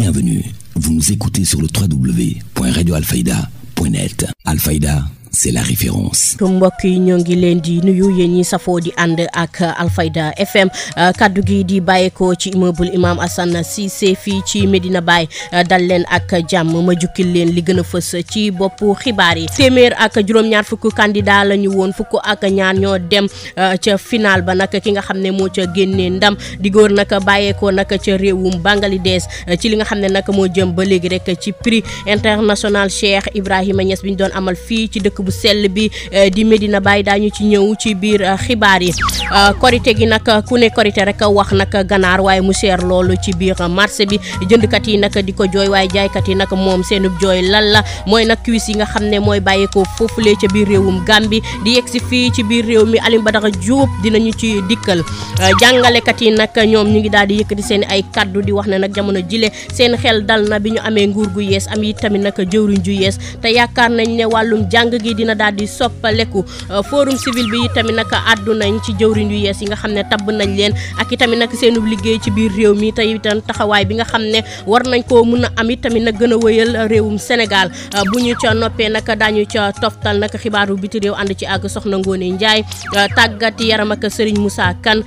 Bienvenue, vous nous écoutez sur le www.radioalfayda.net. Alfayda, c'est la référence. mbokk yi ñoo ngi leen di nuyu yéen ñi safoo di ànd ak Alfayda FM kaddu gi di bàyyeekoo ci immeuble Imam Assane Cissé fii ci Medina Baye dal leen ak jàmm ma jukkil leen li gën a fës ci boppu xibaar yi. téeméer ak juróom-ñaar fukk candidat la ñu woon fukk ak ñaar ñoo dem ca final ba nag ki nga xam ne moo ca génnee ndam di góor nag bàyyeekoo nag ca réewum Bangladesh ci li nga xam ne nag moo jëm ba léegi rek ci prix international Cheikh Ibrahima Niass bi ñu doon amal fii ci dëkk bu sell bi di Medina Baye daañu ci ñëw ci biir xibaar yi. korité gi nag ku ne korité rek wax nag ganaar waaye mu seer loolu ci biir marché bi jëndkat yi nag di ko jooy waaye jaaykat yi nag moom seenub jooy lan la mooy nag cuisse yi nga xam ne mooy bàyyeekoo foofulee ca biir réewum Gambie di yegsi fii ci biir réew mi Alioune Badara Diop dinañu ci dikkal. jàngalekat yi nag ñoom ñu ngi daal di yëkkati seen ay kaddu di wax ne nag jamono jile seen xel dal na bi ñu amee nguur gu yees am yi tamit nag jëwriñ ju yees te yaakaar nañ ne wàllum jàng gi dina daal di soppaleku. forum civil bi tamit nag àddu nañ ci jëwriñ yu yees yi nga xam ne tabb nañ leen ak itamit nag seenub liggéey ci biir réew mi te itam taxawaay bi nga xam ne war nañ koo mun a am itamit nag gën a wëyal réewum Sénégal. bu ñu ca noppee nag daañu ca toftal nag xibaaru biti réew ànd ci ak soxna Ngone Ndiaye tàggat yaram ak Serigne Moussa Kane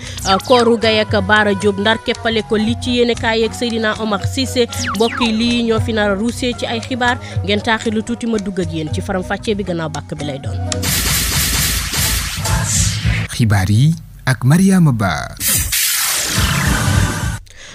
kooru gay ak Baara Diop ndar keppale ko li ci yéene kaay ak Seydina Omar Cissé mbokk yi lii ñoo fi nar a ruusee ci ay xibaar ngeen taaxi lu tuuti ma dugg ak yéen ci faram fàccee bi gannaaw bàkk bi lay doon. xibaar yi ak Mariama Ba.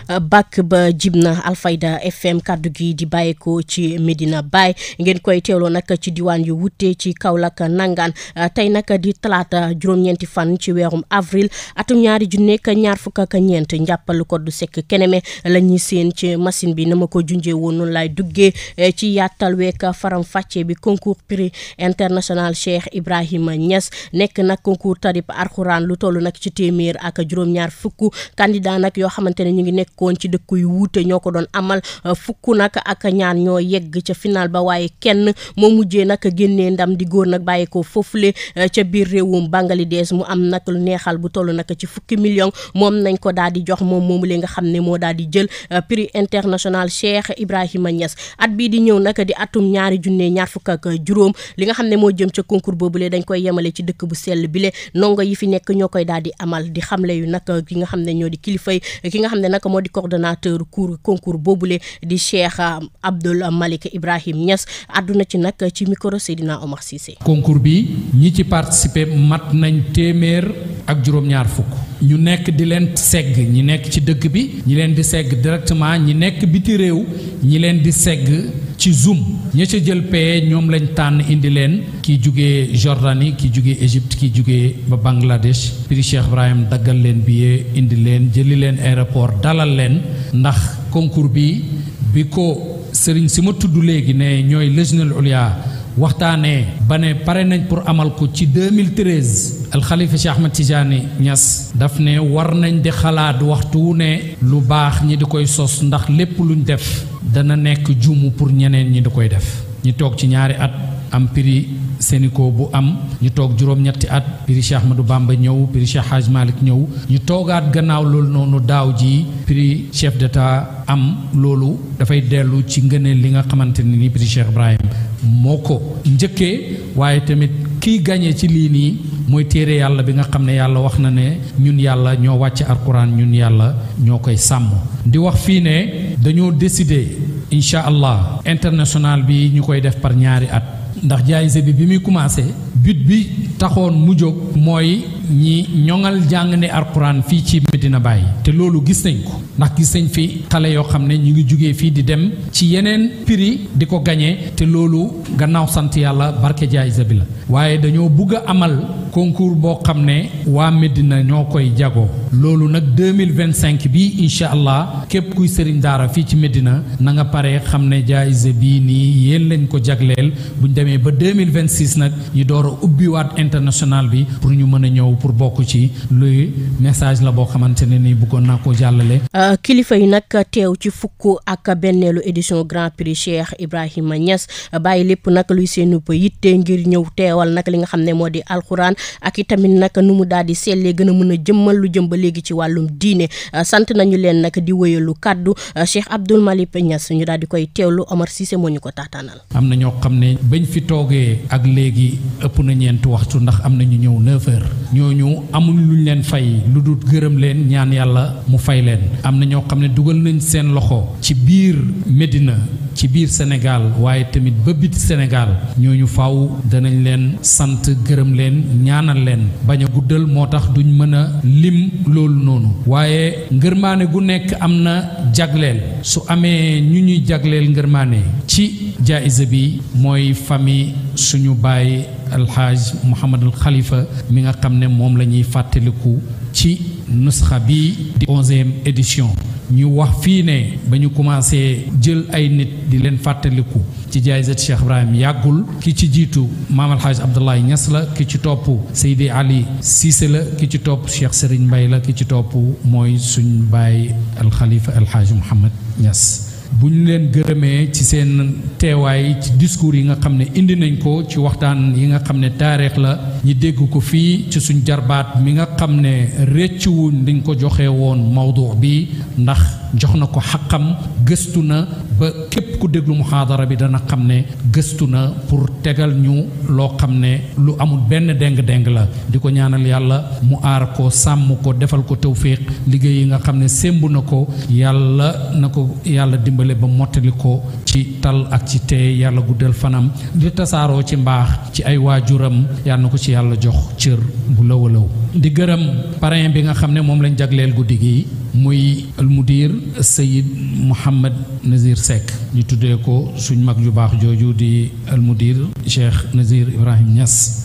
bàkk ba jib na Alfayda FM kaddu gi di bàyyeekoo ci Medina Baye ngeen koy teewloo nag ci diwaan yu wute ci Kaolack nangaan tey nag di talaata juróom-ñeenti fan ci weerum avril atum 2024 njàppal ko du sekk keneme la ñuy seen ci machine bi na ma ko junjee woon noonu laay duggee ci yaatal week faram fàcce bi concours prix international Cheikh Ibrahima Niass nekk nag concours tarib alxuraan lu toll nag ci téeméer ak juróom-ñaar fukk candidat nag yoo xamante ne ñu ngi nekk koon ci dëkk yu wuute ñoo ko doon amal fukk nag ak ñaar ñoo yegg ca final ba waaye kenn moo mujjee nag génnee ndam di góor nag bàyyi ko foofule ca biir réewum Bangladesh mu am nag lu neexal bu toll nag ci fukki million moom nañ ko daal di jox moom moomu lee nga xam ne moo daal di jël prix international Cheikh Ibrahima Niass at bii di ñëw nag di atum 2025 li nga xam ne moo jëm ca concours boobule dañ koy yemale ci dëkk bu sell bile ndongo yi fi nekk ñoo koy daal di amal di xamle yu nag ki nga xam ne ñoo di kilifay ki nga xam ne nag moo di coordonnateur concours boobule di Cheikh Abdoul Malik Ibrahim Niass àdduna ci nag ci micro Seydina Omar Cissé. concours bi ñi ci participer mat nañ téeméer ak juróom-ñaar fukk ñu nekk di leen segg ñi nekk ci dëkk bi ñi leen di segg directement ñi nekk biti réew ñi leen di segg ci Zoom ña ca jël paye ñoom lañ tànn indi leen kii jugee Jordanie kii jugee Égypte kii jugee ba Bangladesh prix Cheikh Ibrahim daggal leen billet indi leen jëli leen aéroport dalal leen ndax concours bi ko sëriñ si ma tudd léegi ne ñooy Lajnal Ulya waxtaanee ba ne pare nañ pour amal ko ci 2013 alxalifa Cheikh Ahmed Tidiane Niass daf ne war nañ di xalaat waxtu ne lu baax ñi di koy sos ndax lépp luñ def dana nekk juumu pour ñeneen ñi di koy def ñi toog ci ñaari at am prix Sénico bu am ñu toog juróom-ñetti at prix Cheikh Ahmadou Bamba ñëw prix Cheikh Hadj Malick ñëw ñu toogaat gannaaw loolu noonu daaw ji prix chef d'état am loolu dafay dellu ci ngëneel li nga xamante ne ni prix Cheikh Ibrahim moo ko njëkkee waaye tamit kiy gañe ci lii nii mooy téere yàlla bi nga xam ne yàlla wax na ne ñun yàlla ñoo wàcce alquran ñun yàlla ñoo koy sàmm di wax fii ne dañoo décider incha allah international bi ñu koy def par ñaari at ndax jaayise bi muy commencé but bi taxoon mu jóg mooy ñi ñoŋal jàng ne alquran fii ci Medina Baye te loolu gis nañ ko ndax gis nañ fi xale yoo xam ne ñu ngi jugee fii di dem ci yeneen prix di ko gañee te loolu gannaaw sant yàlla barke jaayise bi la waaye dañoo bugg a amal concours boo xam ne waa Medina ñoo koy jagoo loolu nag 2025 bi incha allah képp kuy sëriñ daara fii ci Medina na nga pare xam ne jaayise bii nii yéen lañ ko jagleel buñ demee ba 2026 nag ñu door a ubbiwaat international bi pour ñu mën a ñëw pour bokk ci luy message la boo xamante ne ni bëggoon naa ko jàllale. kilifa yi nag teew ci fukk ak benneelu édition Grand Prix Cheikh Ibrahima Niass bàyyi lépp nag luy seen yitte ngir ñëw teewal nag li nga xam ne moo di alxuraan ak itamit nag nu mu daal di sellee gën a mën a jëmmal lu jëm ba léegi ci wàllum diine sant nañu leen nag di wéyalu kàddu Cheikh Abdoul Malick Niass ñu daal di koy teewlu Omar Cissé moo ñu ko taataanal. am na ñoo xam ne bañ fi toogee ak léegi ëpp na ñeenti waxtu ndax am na ñu ñëw 9h ñooñu amuñ luñ leen fay lu dul gërëm leen ñaan yàlla mu fay leen am na ñoo xam ne dugal nañ seen loxo ci biir Médina ci biir Sénégal waaye tamit ba biti Sénégal ñooñu faaw danañ leen sant gërëm leen ñaanal leen bañ a guddal moo tax duñ mën a lim loolu noonu waaye ngërmaane gu nekk am na jagleel su amee ñu ñuy jagleel ngërmaane ci jaayisa bi mooy famille suñu baay alxaaj Mouhamadul Khalifa mi nga xam ne moom la ñuy fàttaliku ci nusxa bi di 11e édition ñu wax fii ne ba ñu commencé jël ay nit di leen fàttaliku ci jaayisat Cheikh Ibrahim yàggul ki ci jiitu maam alxaaj Abdoulaye Niass la ki ci topp Seydi Ali Cissé la ki ci topp Cheikh Serigne Mbaye la ki ci topp mooy suñ baay alxalifa alxaaj Mouhamad Niass bu ñu leen gërëmee ci seen teewaay ci discours yi nga xam ne indi nañ ko ci waxtaan yi nga xam ne taarix la ñi dégg ko fii ci suñ jarbaat mi nga xam ne réccuwuñ dañ ko joxe woon mawdu bi ndax jox na ko xaqam gëstu na ba képp ku déglu muhaadara bi dana xam ne gëstu na pour tegal ñu loo xam ne lu amul benn déng-déng la di ko ñaanal yàlla mu aar ko sàmm ko defal ko tawfiq liggéey yi nga xam ne sémb na ko yàlla na ko yàlla dimbale ba mottali ko ci tal ak ci tey yàlla guddal fanam di tasaaroo ci mbaax ci ay waajuram yàlla na ko ci yàlla jox cër bu lawalaw di gërëm parrain bi nga xam ne moom lañ jagleel guddi gi muy almudir Sayid Mouhamad Nazir Seck ñu tuddee ko suñ mag ju baax jooju di almudir Cheikh Nazir Ibrahim Niass.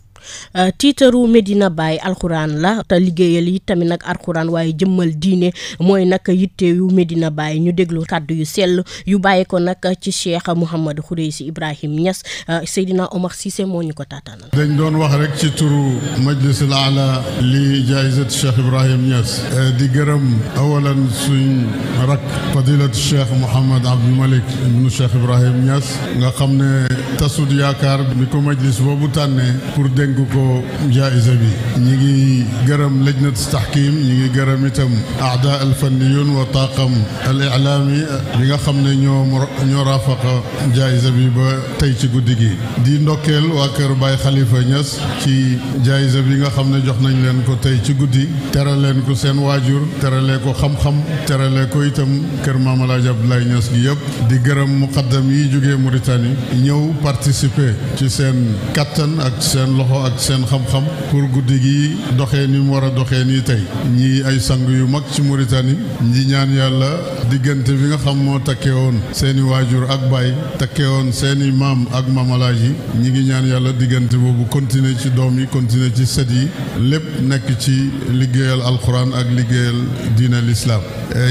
tiitaru Medina Baye alxuraan la te liggéeyal yi tamit nag alxuraan waaye jëmmal diine mooy nag yitte yu Medina Baye ñu déglu kàddu yu sell yu bàyyi ko nag ci Cheikh Mouhamad Khoureysi Ibrahim Niass Seydina Omar Cissé moo ñu ko taataanal. dañ doon wax rek ci turu majlisul ala li jaayizat Cheikh Ibrahim Niass di gërëm awalan suñ rak fadilat Cheikh Mouhamad Abdou Malick ibnu Cheikh Ibrahim Niass nga xam ne tasud yaakaar bi ko majlis boobu tànnee pour dénk ko jaayisa bi ñi ngi gërëm lajnat tahkim ñi ngi gërëm itam aada al fanniyun wa taqam al i'lami bi nga xam ne ñoo rafaqa jaayisa bi ba tey ci guddi gi di ndokkeel waa kër Baye Khalifa Niass ci jaayisa bi nga xam ne jox nañ leen ko tey ci guddi teral leen ko seen waajur terale ko xam-xam terale ko itam kër Maam Alaaji Abdoulaye Niass gi yëpp di gërëm muqaddam yi jógee Mauritanie ñëw participer ci seen kattan ak seen loxo ak seen xam-xam pour guddi gi doxee ni mu war a doxee nii tey ñii ay sang yu mag ci Mauritanie ñi ñaan yàlla diggante bi nga xam moo takkee woon seeni waajur ak baay takkee woon seeni maam ak mamalaaji ñi ngi ñaan yàlla diggante boobu continuer ci doom yi continuer ci sët yi lépp nekk ci liggéeyal alquran ak liggéeyal diine l'islam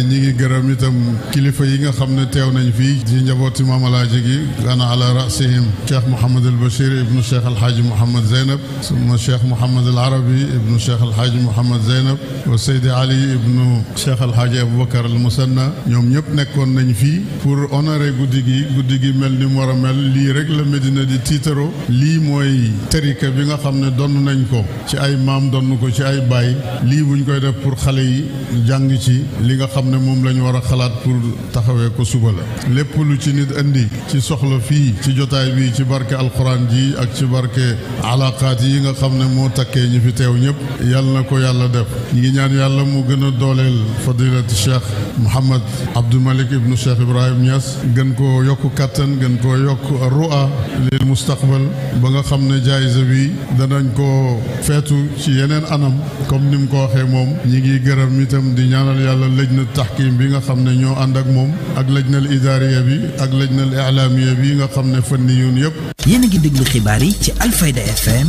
ñi ngi gërëm itam kilifa yi nga xam ne teew nañ fii ci njabooti mamalaaji gi ana ala rasihim Cheikh Mouhamad al Bachir ibnu Cheikh alhaaji Mouhamad Zeynab suma Cheikh Mouhamad al Arabi ibnu Cheikh alhaaji Mouhamad Zeynab wa Seydi Ali ibnu Cheikh alhaaji Aboubacar al Musanna ñoom ñëpp nekkoon nañ fii pour honorer guddi gi mel ni mu war a mel lii rek la Medina di tiitaro lii mooy tarika bi nga xam ne donn nañ ko ci ay maam donn ko ci ay baay lii buñ koy def pour xale yi jàng ci li nga xam ne moom la ñu war a xalaat pour taxawee ko suba la lépp lu ci nit indi ci soxla fii ci jotaay bi ci barke alquran ji ak ci barke alaqaat yi nga xam ne moo takkee ñi fi teew ñëpp yàlla na ko yàlla def ñi ngi ñaan yàlla mu gën a dooleel fadilati Cheikh Mouhamad Abdou Malick ibnu Cheikh Ibrahim Niass gën koo yokk kattan gën koo yokk ru'a lil mustaqbal ba nga xam ne jaayisa bi danañ ko feetu ci yeneen anam comme ni mu ko waxee moom ñi ngi gërëm itam di ñaanal yàlla lajna tahkim bi nga xam ne ñoo ànd ak moom ak lajnal idaariya bi ak lajnal i'laamiya bi nga xam ne fanniyuun yëpp. yéen a ngi déglu xibaar yi ci Alfayda FM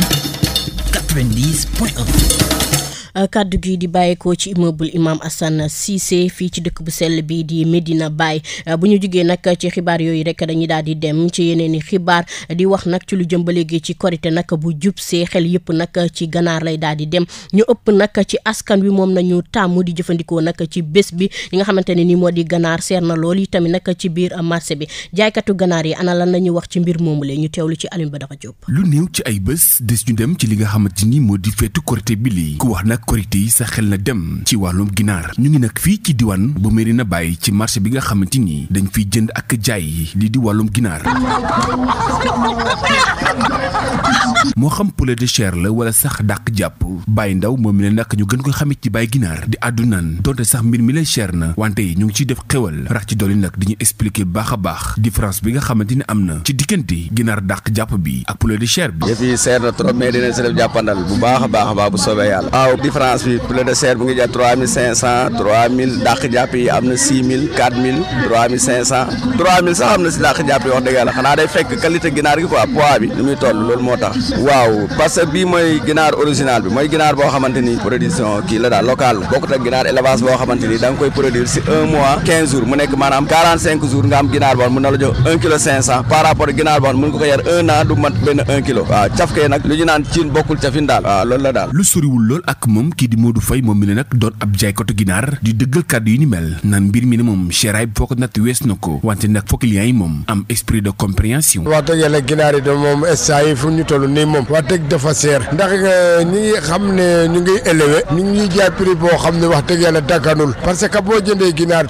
90.1. kaddu gi di bàyyeekoo ci immeuble Imam Assane Cissé fii ci dëkk bu sell bi di Medina Baye bu ñu jugee nag ci xibaar yooyu rek dañuy daal di dem ci yeneen i xibaar di wax nag ci lu jëm ba léegi ci korite nag bu jub see xel yëpp nag ci ganaar lay daal di dem ñu ëpp nag ci askan wi moom nañu tàmm di jëfandikoo nag ci bés bi li nga xamante ne ni moo di ganaar seer na lool yi tamit nag ci biir marché bi jaaykatu ganaar yi ana lan la ñuy wax ci mbir moomu la ñu teewlu ci Alioune Badara Diop. lu néew ci ay bés des ñu dem ci li nga xamante ni moo di feetu korite bi lii ku wax nag korite yi sa xel na dem ci wàllum ginaar ñu ngi nag fii ci diwaan bu Medina Baye ci marché bi nga xamante ni dañ fiy jënd ak jaay lii di wàllum ginaar moo xam poulet de chair la wala sax dàq jàpp Baye Ndaw moom mi ne nag ñu gën ko xamit ci Baye Ginaar di àddunaan donte sax mbir mi lay cher na wante ñu ngi ciy def xewal rax ci dolli nag dañuy expliquer baax a baax différence bi nga xamante ni am na ci diggante ginaar dàq jàpp bi ak poulet de chair bi. yëf yi seer na trop mais dinañ si def jàppandal bu baax a baax bu soobee yàlla. waaw différence bi poulet de chair bu ngi jar 3500 3000 dàq jàpp yi am na 6000 4000 3500 3000 sax am na si dàq jàpp yi wax dëgg yàlla xanaa day fekk qualité ginaar gi quoi poids bi ni muy toll loolu moo tax. waaw parce que bii mooy ginaar original bi mooy ginaar boo xamante ni production kii la daal local la bokkut ak ginaar élevage boo xamante ni da nga koy produire si 1 mois 15 jours mu nekk maanaam 45 jours nga am ginaar boo xam mun na la jox 1 kilo 500 par rapport ak ginaar boo xam mun nga ko yar 1 an du mat benn 1 kilo. waaw caf kee nag lu ñu naan ciin bokkul cafin daal. waaw loolu la daal. lu soriwul lool ak moom kii di Modou Faye moom mi ne nag doon ab jaaykatu ginaar di dëggal kàddu yu ni mel naan mbir mi ne moom chéraay bi foo ko natt wees na ko wante nag foo client yi moom am esprit de compréhension. wax dëgg yàlla ginaar yi de moom instant yi fu ñu toll nii moom wax dëgg dafa seer ndax ñi ngi xam ne ñu ngi élevé ñu ngi jaay prix boo xam ne wax dëgg yàlla daganul parce que boo jëndee ginaar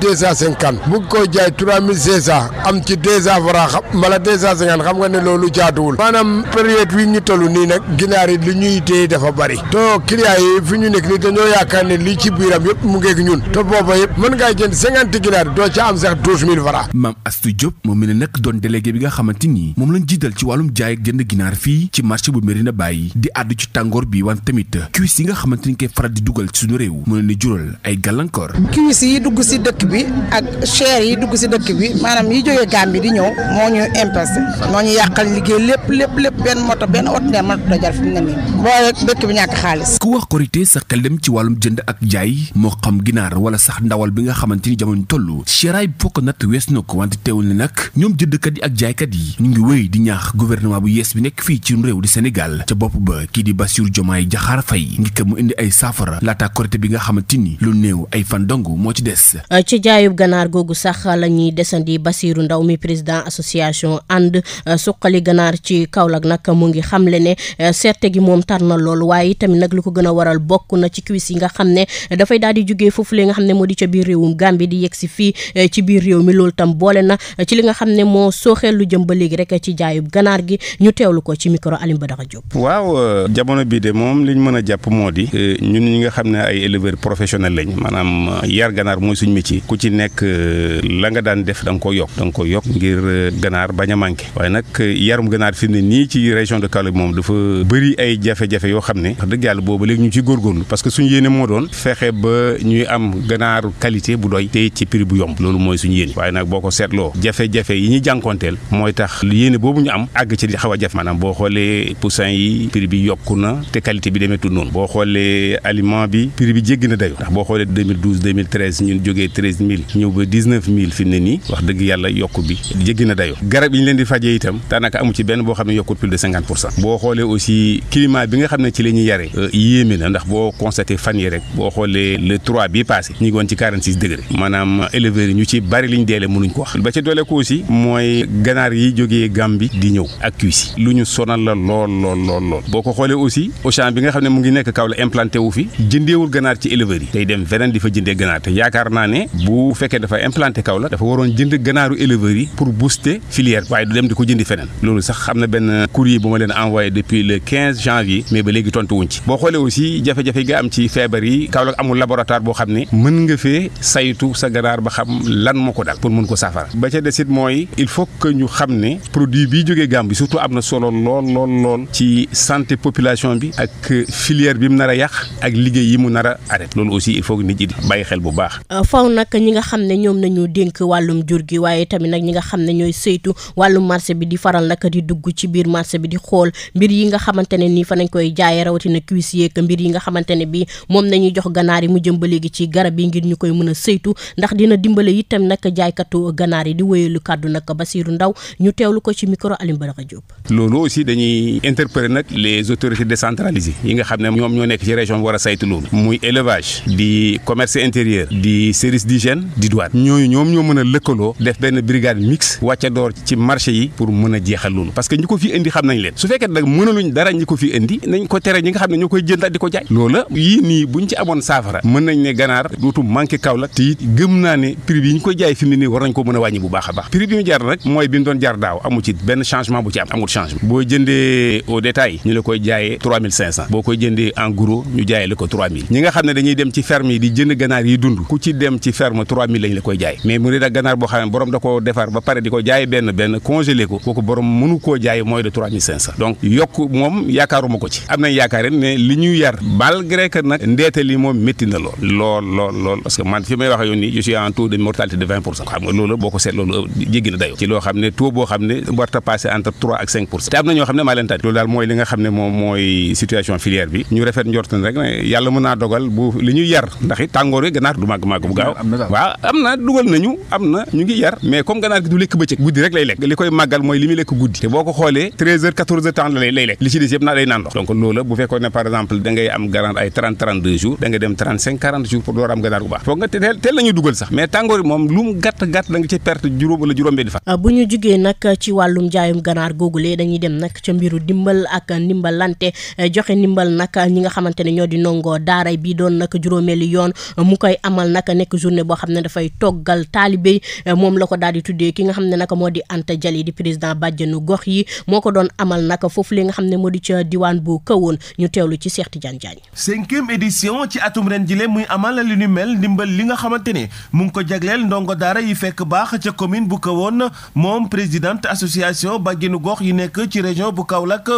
3250 bu ko jaay 3500 am ci 200 francs mala 250 xam nga ne loolu jaaduwul maanaam période wi ñu toll nii nag ginaar yi li ñuy téye dafa bari to client yi fi ñu nekk nii dañoo yaakaar ne lii ci biiram yëpp mu ngeeg ñun te booba yëpp mën ngaa jënd 50 ginaar doo ca am sax 12000 francs. Maam Astou Diop moom mi ne nag doon délégué bi nga xamante ni moom lañ jiital ci wàllum jaay ak jënd ginaar fii ci marché bu Medina Baye di àddu ci tàngoor bi wante tamit cuisse yi nga xamante ni koy faral di dugal ci suñu réew mu ne ni jural ay gàllankoor. cuisse yi dugg si dëkk bi ak chair yi dugg si dëkk bi maanaam yi jógee Gambie di ñëw moo ñu impacté moo ñu yàqal liggéey lépp benn moto benn ordinaire mënut a jar fi mu ne nii boo dëkk bi ñàkk xaalis. ku wax korité sa xel dem ci wàllum jënd ak jaay moo xam ginaar wala sax ndawal bi nga xamante ni jamono toll chéraay bi fokk natt wees na ko wante teewul ne nag ñoom jëndkat yi ak jaaykat yi ñu ngi wéy di ñaax gouvernement bu yees bi nekk fii ci réew di Sénégal ca bopp ba kii di Bassirou Diomaye Diakhar Faye ngir ko mu indi ay saafara laata korité bi nga xamante ni lu néew ay fan dong moo ci des. ci jaayub ganaar googu sax la ñuy desandi Bassirou Ndaw mi président association ànd suqali ganaar ci Kaolack nag mu ngi xamle ne seerte gi moom tar na lool waaye tamit nag lu ko gën a waral bokk na ci cuisse yi nga xam ne dafay daal di jógee foofu li nga xam ne moo di ca biir réewum Gambie di yegg si fii ci biir réew mi loolu tam boole na ci li nga xam ne moo sooxeel lu jëm ba léegi rek ci jaayub ganaar gi ñu teewlu ko ci micro Alioune Badara Diop. waaw jamono bii de moom liñ mën a jàpp moo di ñun ñi nga xam ne ay éleveurs professionnels lañ maanaam yar ganaar mooy suñ métier ku ci nekk la nga daan def da nga ko yokk ngir ganaar bañ a manqué waaye nag yarum ganaar fi ne nii ci région de Kaolack moom dafa bëri ay jafe-jafe yoo xam ne wax dëgg yàlla booba léegi ñu ci góorgóorlu parce que suñu yéene moo doon fexe ba ñuy am ganaaru qualité bu doy te ci prix bu yomb loolu mooy suñu yéene waaye nag boo ko seetloo jafe-jafe yi ñuy jànkoonteel mooy tax yéene boobu ñu am àgg ci di xaw a jafe maanaam boo xoolee poussin yi prix bi yokku na te qualité bi demeetul noonu boo xoolee aliment bi prix bi jéggi na dayo ndax boo xoolee 2012 2013 ñun jógee 13000 ñëw ba 19000 fi mu ne nii wax dëgg yàlla yokku bi jéggi na dayo garab yi ñu leen di fajee itam daanaka amu ci benn boo xam ne yokkut plus de 50% boo xoolee aussi climat bi nga xam ne ci la ñuy yare yéeme na ndax boo constaté fan yi rek boo xoolee le 3 bii passé ñu ngi woon ci 46 degré maanaam éleveurs yi ñu ci bari liñ deele mënuñ ko wax ba ca doole ko aussi mooy ganaar yi jógee Gambie di ñëw ak cuisse lu ñu sonal la lool boo ko xoolee aussi Auchan bi nga xam ne mu ngi nekk kaw la implanté wu fi jëndeewul ganaar ci éleveurs yi day dem feneen di fa jëndee ganaar te yaakaar naa ne bu fekkee dafa implanté kaw la dafa waroon jënd ganaaru éleveurs yi pour booster filière waaye du dem di ko jëndi feneen loolu sax xam na benn courrier bu ma leen envoyé depuis le 15 janvier mais ba léegi tontu wuñ ci boo xoolee aussi jafe-jafe yi nga am ci feebar yi Kaolack amul laboratoire boo xam ne mën nga fee saytu sa ganaar ba xam lan moo ko dal pour mën ko saafara ba ca desit mooy il faut que ñu xam ne produit bii jógee Gambie surtout am na solo lool ci santé population bi ak filière bi mu nar a yàq ak liggéey yi mu nar a arrêté loolu aussi il faut que nit ñi bàyyi xel bu baax. faw nag ñi nga xam ne ñoom nañu dénk wàllum jur gi waaye tamit nag ñi nga xam ne ñooy saytu wàllum marché bi di faral nag di dugg ci biir marché bi di xool mbir yi nga xamante ne nii fa nañ koy jaayee rawatina cuisse yeeg mbir yi nga xamante ne bi moom nañuy jox ganaar yi mu jëm ba léegi ci garab yi ngir ñu koy mën a saytu ndax dina dimbale itam nag jaaykatu ganaar yi di wéyalu kàddu nag Basirou Ndaw ñu teewlu ko ci micro Alim Baraka Diop. loolu aussi dañuy interpeller nag les autorités décentralisées yi nga xam ne ñoom ñoo nekk ci région bi war a saytu loolu muy élevage di commerce intérieur di service d'hygiène di douane ñooñu ñoom ñoo mën a lëkkaloo def benn brigade mixte wàcca door ci marché yi pour mën a jeexal loolu parce que ñi ko fi indi xam nañ leen su fekkee nag mënaluñ dara ñi ko fi indi nañ ko tere ñi nga xam ne ñoo koy jënd di ko jaay loola yii nii buñ ci amoon saafara mën nañ ne ganaar dootu manqué Kaolack te it gëm naa ne prix bi ñu koy jaay fi mu ne nii war nañ ko mën a wàññi bu baax a baax prix bi mu jar nag mooy bi mu doon jar daaw amu ci benn changement bu ci am amul changement boo jëndee au détail ñu la koy jaayee 3500 boo koy jëndee en gros ñu jaayee la ko 3000 ñi nga xam ne dañuy dem ci ferme yi di jënd ganaar yi dund ku ci dem ci ferme 3000 lañ la koy jaay mais mu ne da ganaar boo xam ne borom da ko defar ba pare di ko jaay benn congelé ko kooku borom mënu koo jaay mooy de 3500 donc yokk moom yaakaaruma ko ci am nañ yaakaar ne li ñuy yar malgré que nag ndeete li moom métti na lool parce que man fi may wax yoon nii je suis en taux de mortalité de 20% xam nga loolu boo ko seet loolu jéggi na dayo ci loo xam ne taux boo xam ne warta passé entre 3 ak 5% te am na ñoo xam ne maa leen tànn loolu daal mooy li nga xam ne moom mooy situation filière bi ñu rafet njortan rek ne yàlla mën naa dogal bu li ñuy yar ndax it tàngoor yi ganaar du màgg bu gaaw waaw am na dugal nañu am na ñu ngi yar mais comme ganaar gi du lekk bëccëg guddi rek lay lekk li koy màggal mooy li muy lekk guddi te boo ko xoolee 13 heures 14 heures temps lay lekk li ci des yëpp naa day naan ndox donc loolu bu fekkoon ne par exemple da ngay am ganaar ay 30-32 jours da nga dem 35-40 jours pour door am ganaar bu baax foog nga teel nañu dugal sax mais tàngoor yi moom lu mu gàtt da nga ci perte juróom wala juróom-benn fan. bu ñu jugee nag ci wàllum jaayum ganaar googulee dañuy dem nag ca mbiru dimbal ak ndimbalante joxe ndimbal nag ñi nga xamante ne ñoo di ndongo daara bi doon nag juróomeeli yoon mu koy amal nag nekk journée boo xam ne dafay toggal taalibe moom la ko daal di tuddee ki nga xam ne nag moo di Anta Jali di président bàjjenu gox yi moo ko doon amal nag foofu li nga xam ne moo di ca diwaan bu Kawoon ñu teewlu ci Cheikh Tidiane Diagne. 5e édition ci atum ren jile muy amal li ñu mel ndimbal li nga xamante ne mu ngi ko jagleel ndongo daara yi fekk baax ca commune bu Kawoon moom présidente association bàjjenu gox yi nekk ci région bu Kaolack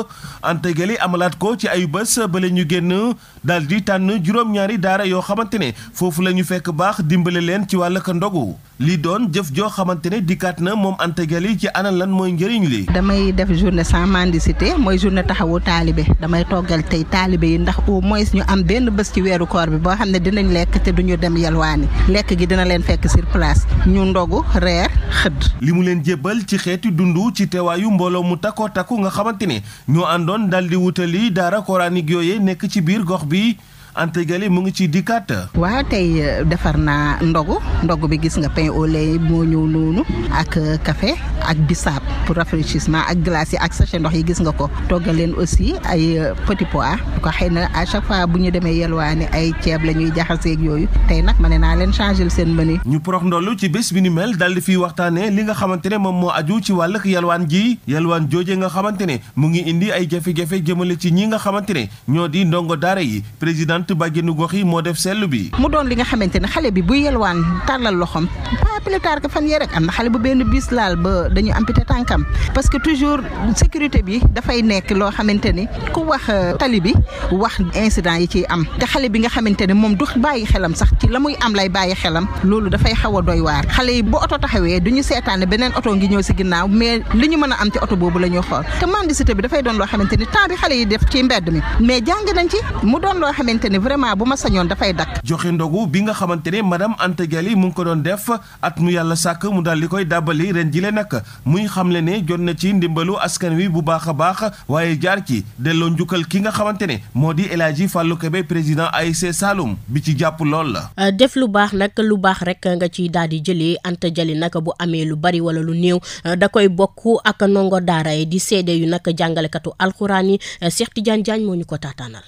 Anta Jali amalaat ko ci ay bés bala ñu génn daal di tànn juróom-ñaari daara yoo xamante ne foofu la ñu fekk baax dimbale leen ci wàllug ndogu li doon jëf joo xamante ne dikkaat na moom Anta Jali ci ana lan mooy njëriñ li. damay def journée sans mendicité mooy journée taxawu taalibe damay toggal tey taalibe yi ndax au moins ñu am benn bés ci weeru koor bi boo xam ne dinañ lekk te duñu dem yalwaani lekk gi dina leen fekk sur place ñu ndogu reer xëdd. li mu leen jébbal ci xeeti dundu ci teewaayu mbooloo mu takkoo takku nga xamante ne ñoo àndoon dal di wutali daara coranique yooye nekk ci biir gox bi. Anta Jali mu ngi ci dikkaat. waaw tey defar naa ndogu bi gis nga pain au lait moo ñëw noonu ak café ak bisaab pour rafraîchissement ak glace yi ak sachet ndox yi gis nga ko toggal leen aussi ay petit pois ko xëy na à chaque fois bu ñu demee yelwaani ay ceeb la ñuy jaxaseeg yooyu tey nag ma ne naa leen changer seen menu. ñu porox ndollu ci bés bi ni mel dal di fiy waxtaanee li nga xamante ne moom moo aju ci wàllug yelwaan ji yelwaan jooje nga xamante ne mu ngi indi ay jafe-jafe jëmale ci ñi nga xamante ne ñoo di ndongo daara yi président bàjjenu gox yi moo def seetlu bi. mu doon li nga xamante ne xale bi buy yelwaan tàllal loxoom pas plus tard que fan yee rek am na xale bu benn bis laal ba dañu amputé tànkam parce que toujours sécurité bi dafay nekk loo xamante ni ku wax tali bi wax incident yi ciy am te xale bi nga xamante ne moom du bàyyi xelam sax ci la muy am lay bàyyi xelam loolu dafay xaw a doy waar xale yi bu oto taxawee duñu seetaane beneen oto ngi ñëw si ginnaaw mais li ñu mën a am ci oto boobu la ñuy xool te mendicité bi dafay doon loo xamante ni temps bi xale yi def ci mbedd mi mais jàng nañ ci mu doon loo xamante ni vraiment bu ma sañoon dafay dakk. joxe ndogu bi nga xamante ne madame Anta Jali mu ngi ko doon def at mu yàlla sàkk mu daal di koy dàbbali ren jile nag muy xamle ne jot na ci ndimbalu askan wi bu baax a baax waaye jaar ci delloo njukkal ki nga xamante ne moo di El Hadji Fallou Kébé président ASC Saloum bi ci jàpp lool la. def lu baax nag lu baax rek nga ci daal di jëlee Anta Jali nag bu amee lu bari wala lu néew da koy bokk ak ndongo daara yi di seede yu nag jàngalekatu alxuraan yi Cheikh Tidiane Diagne moo ñu ko taataanal.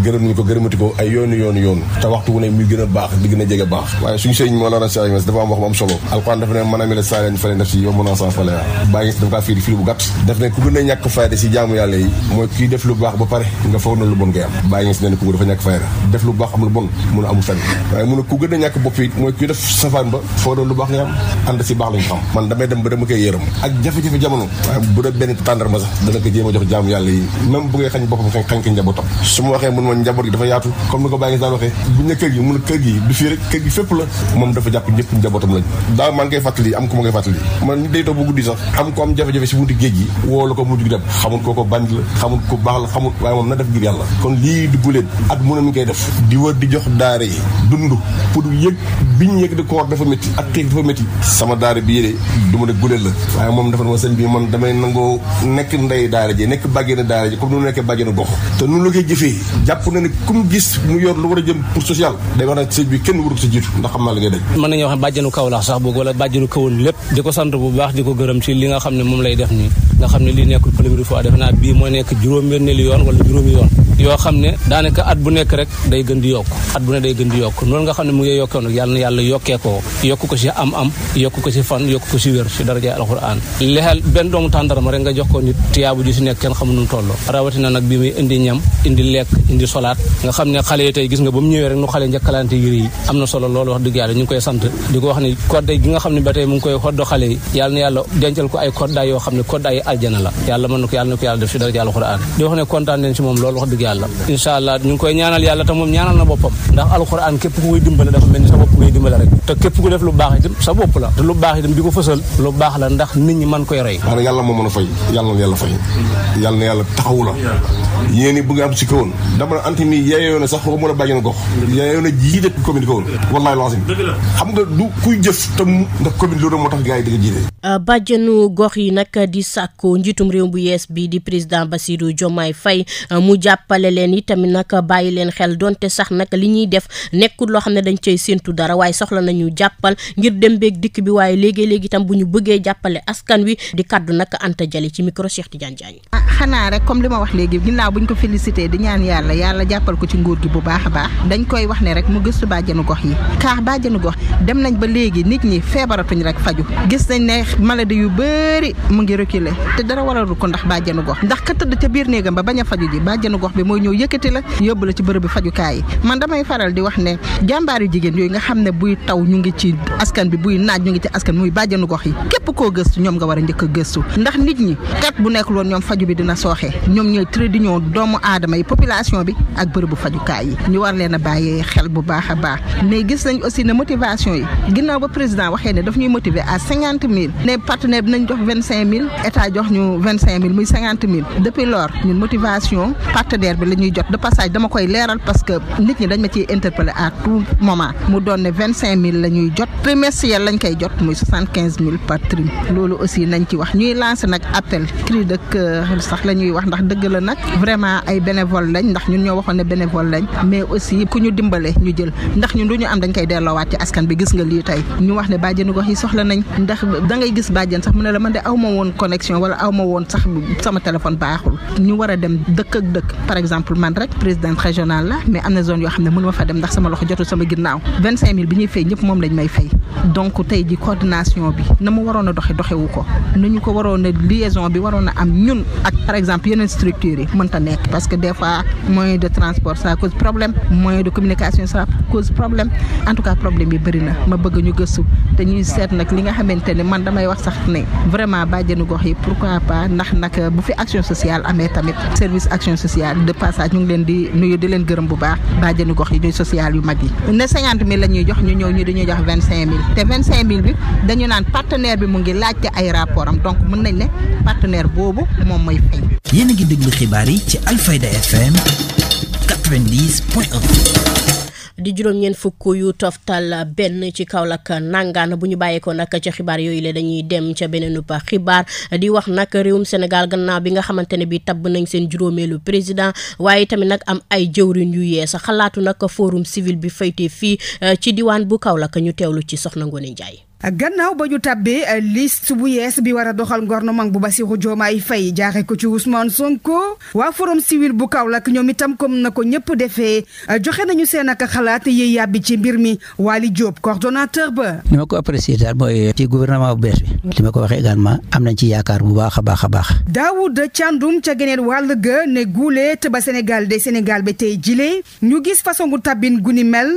gërëm nañu ko gërëmati ko ay yoonu te waxtu wu ne muy gën a baax di gën a jege baax waaye suñu sëriñ moo la sa dafa am wax bu am solo alxuraan dafa ne mën a mel saa leen fa leen def si yow mën a sans fale bàyyi dafa kaa firi bu gàtt daf ne ku gën a ñàkk fayda si jaamu yàlla yi mooy kii def lu baax ba pare nga foog na lu bon ngay am bàyyi si ne ku dafa ñàkk fayda def lu baax am lu bon mun a amul fenn waaye mun a ku gën a ñàkk bopp it mooy kii def safaan ba foog na lu baax ngay am ànd si baax lañu xam man damay dem ba dama koy yërëm ak jafe-jafe jamono waaye bu dee benn tàndarma sax dana ko jéem a jox jaamu yàlla yi même bu ngay xañ boppam xañ ko njabootam su ma waxee mun ma njaboot gi dafa yaatu comme ni ko bàyyi daan waxee bu ñu kër gi mun kër gi du fii rek kër gi fépp la moom dafa jàpp ñëpp njabootam lañ daa maa ngi koy fàttali am ko ma koy fàttali man day toog bu guddi sax am ko am jafe-jafe si bunti géej gi woo la ko mujj gi dem xamul kooko bandi la xamul ko baax la xamul waaye moom na def ngir yàlla kon lii du guleen at mu ne mi ngi koy def di wër di jox daara yi dund pour yëg biñ yëg di koor dafa métti ak xiif dafa métti sama daara bi yédee du ma ne guleen la waaye moom dafa ne ma sëñ bi man damay nangoo nekk ndey daara ji nekk bàjjenu daara ji comme nu nekkee bàjjenu gox te nu la koy jëfee jàpp na ne comme gis mu yor lu war a jëm pour social day wax na sëñ bi kenn warul sa jiitu ndax xam naa la ngay daj mën nañoo xam bàjjenu Kaolack sax boog wala bàjjenu kawoon lépp di ko sant bu baax di ko gërëm ci li nga xam ne moom lay def nii nga xam ne lii nekkul première fois def naa bii mooy nekk juróom-benneelu yoon wala juróomi yoon yoo xam ne daanaka at bu nekk rek day gën di yokk at bu ne day gën di yokk noonu nga xam ne mu ngi yokkee nag yàlla na yàlla yokkee ko yokk ko ci am yokk ko ci fan yokk ko ci wér ci daraja alxuraan lexel benn doomu tàndarma rek nga jox ko nit tiyaabu ji ci nekk kenn xamu nu mu toll rawatina nag bi muy indi ñam indi lekk indi solaat nga xam ne xale yi tey gis nga ba mu ñëwee rek nu xale njëkkalante yëre yi am na solo loolu wax dëgg yàlla ñu ngi koy sant di ko wax ni kodday gi nga xam ne ba tey mu ngi koy xoddo xale yi yàlla na yàlla dencal ko ay koddaay yoo xam ne koddaay aljana la yàlla mën na ko yàlla def ci daraja alxuraan di wax ne kontaan nañ ci moom loolu wax dëgg yàlla inshallah ñu ngi koy ñaanal yàlla te moom ñaanal na boppam ndax alxuraan képp ku koy dimbale dafa mel ni sa bopp ngay dimbale rek te képp ku def lu baax itam sa bopp la te lu baax itam di ko fësal lu baax la ndax nit ñi mën koy roy maanaam yàlla moo mën a fay yàlla na yàlla fay yàlla na yàlla taxawu la yéen i bëgg am si kawoon dama ne anti mi yeeyoo na sax ko mën a bàjjee na gox yeeyoo na jiite commune kawoon wallaay lancim xam nga du kuy jëf te ndax commune loolu moo tax gars yi di ko jiite bàjjenu gox yi nag di sàkku njiitum réew bu yees bi di président Bassirou Diomaye Faye mu jàppale leen itamit nag bàyyi leen xel donte sax nag li ñuy def nekkul loo xam ne dañ cay séentu dara waaye soxla nañu jàppal ngir dem beeg dikk bi waaye léegi-léegi itam bu ñu bëggee jàppale askan wi di kaddu nag Anta Jali ci micro Cheikh Tidiane Diagne. xanaa rek comme li ma wax léegi ginnaaw buñ ko félicité di ñaan yàlla jàppal ko ci nguur gi bu baax a baax dañ koy wax ne rek mu gëstu bàjjenu gox yi car bàjjenu gox dem nañ ba léegi nit ñi feebaratuñ rek faju gis nañ ne maladie yu bëri mu ngi reculer te dara waralu ko ndax bàjjenu gox ndax ka tëdd ca biir néegam ba bañ a faju ji bàjjenu gox bi mooy ñëw yëkkati la yóbbu la ci bërëb bi fajukaay yi man damay faral di wax ne jàmbaari jigéen yooyu nga xam ne buy taw ñu ngi ci askan bi buy naaj ñu ngi ci askan muy bàjjenu gox yi képp koo gëstu ñoom nga war a njëkk a gëstu ndax nit ñi kat bu nekkul woon ñoom faju bi dina sooxee ñoom ñooy trédiñoo doomu aadama yi population bi ak bërëbu fajukaay yi ñu war leen a bàyyee xel bu baax a baax mais gis nañ aussi ne motivation yi ginnaaw ba président waxee ne daf ñuy motiver à 50 000 ne partenaire bi nañ jox 25 000 état jox ñu 25 000 muy 50 000 depuis lors ñun motivation partenaire bi la ñuy jot de passage dama koy leeral parce que nit ñi dañ ma ciy interpeller à tout moment mu doon ne 25 000 la ñuy jot trimestriel lañ koy jot muy 75 000 par trim loolu aussi nañ ci wax ñuy lancer nag appel cri de cœur sax la ñuy wax ndax dëgg la nag vraiment ay bénévole lañ ndax ñun ñoo waxoon ne bénévole lañ mais aussi ku ñu dimbale ñu jël ndax ñun du ñu am dañ koy delloowaat ci askan bi gis nga lii tey ñu wax ne bàjjenu gox yi soxla nañ ndax da ngay gis bàjjen sax mu ne la man de aw ma woon connexion wala aw ma woon sax sama téléphone baaxul ñu war a dem dëkk ak dëkk par exemple man rek présidente régionale la mais am na zone yoo xam ne mënu ma fa dem ndax sama loxo jotul sama ginnaaw 25 000 bi ñuy fay ñëpp moom lañ may fay donc tey ji coordination bi na mu waroon a doxewu ko nu ñu ko waroon a liaison bi waroon a am ñun ak par exemple yeneen structures yi mënta nekk parce que des fois moyen de transport ça cause problème moyen de communication ça cause problème en tout cas problème yi bëri na ma bëgg ñu gëstu te ñuy seet nag li nga xamante ne man damay wax sax ne vraiment bàjjenu gox yi pourquoi pas ndax nag bu fi action sociale amee tamit service action sociale de passage ñu ngi leen di nuyu di leen gërëm bu baax bàjjenu gox yi ñuy social yu mag yi ne 50 000 la ñuy jox ñu ñëw ñu dañuy jox 25 000 te 25 000 bi dañu naan partenaire bi mu ngi laajte ay rapport am donc mën nañ ne partenaire boobu moom mooy fay. yéen a ngi déglu xibaar yi ci Alfayda FM 90.1. di juróom-ñeent fukk yu toftal benn ci Kaolack nangaan bu ñu bàyyeekoo nag ca xibaar yooyu la dañuy dem ca beneen xibaar di wax nag réewum Sénégal gannaaw bi nga xamante ne bi tabb nañ seen juróomeelu président waaye tamit nag am ay jëwriñ yu yees xalaatu nag forum civil bi fayte fii ci diwaan bu Kaolack ñu teewlu ci Soxna Ngoné Ndiaye. gannaaw ba ñu tàbbee liste bu yees bi war a doxal gouvernement bu Bassirou Diomaye Faye jaare ko ci Ousmane Sonko waa forum civil bu Kaolack ñoom itam comme na ko ñëpp defee joxe nañu seen ak xalaat yiy yàbbi ci mbir mi Waly Diop coordonnateur ba. ni ma ko apprécié daal mooy ci gouvernement bu bees bi li ma ko waxee également am nañ ci yaakaar bu baax a baax a baax. Daouda Thiandoum ca geneen wàll ga ne guuleet ba Sénégal ba tey jile ñu gis façon gu tabbin gu ni mel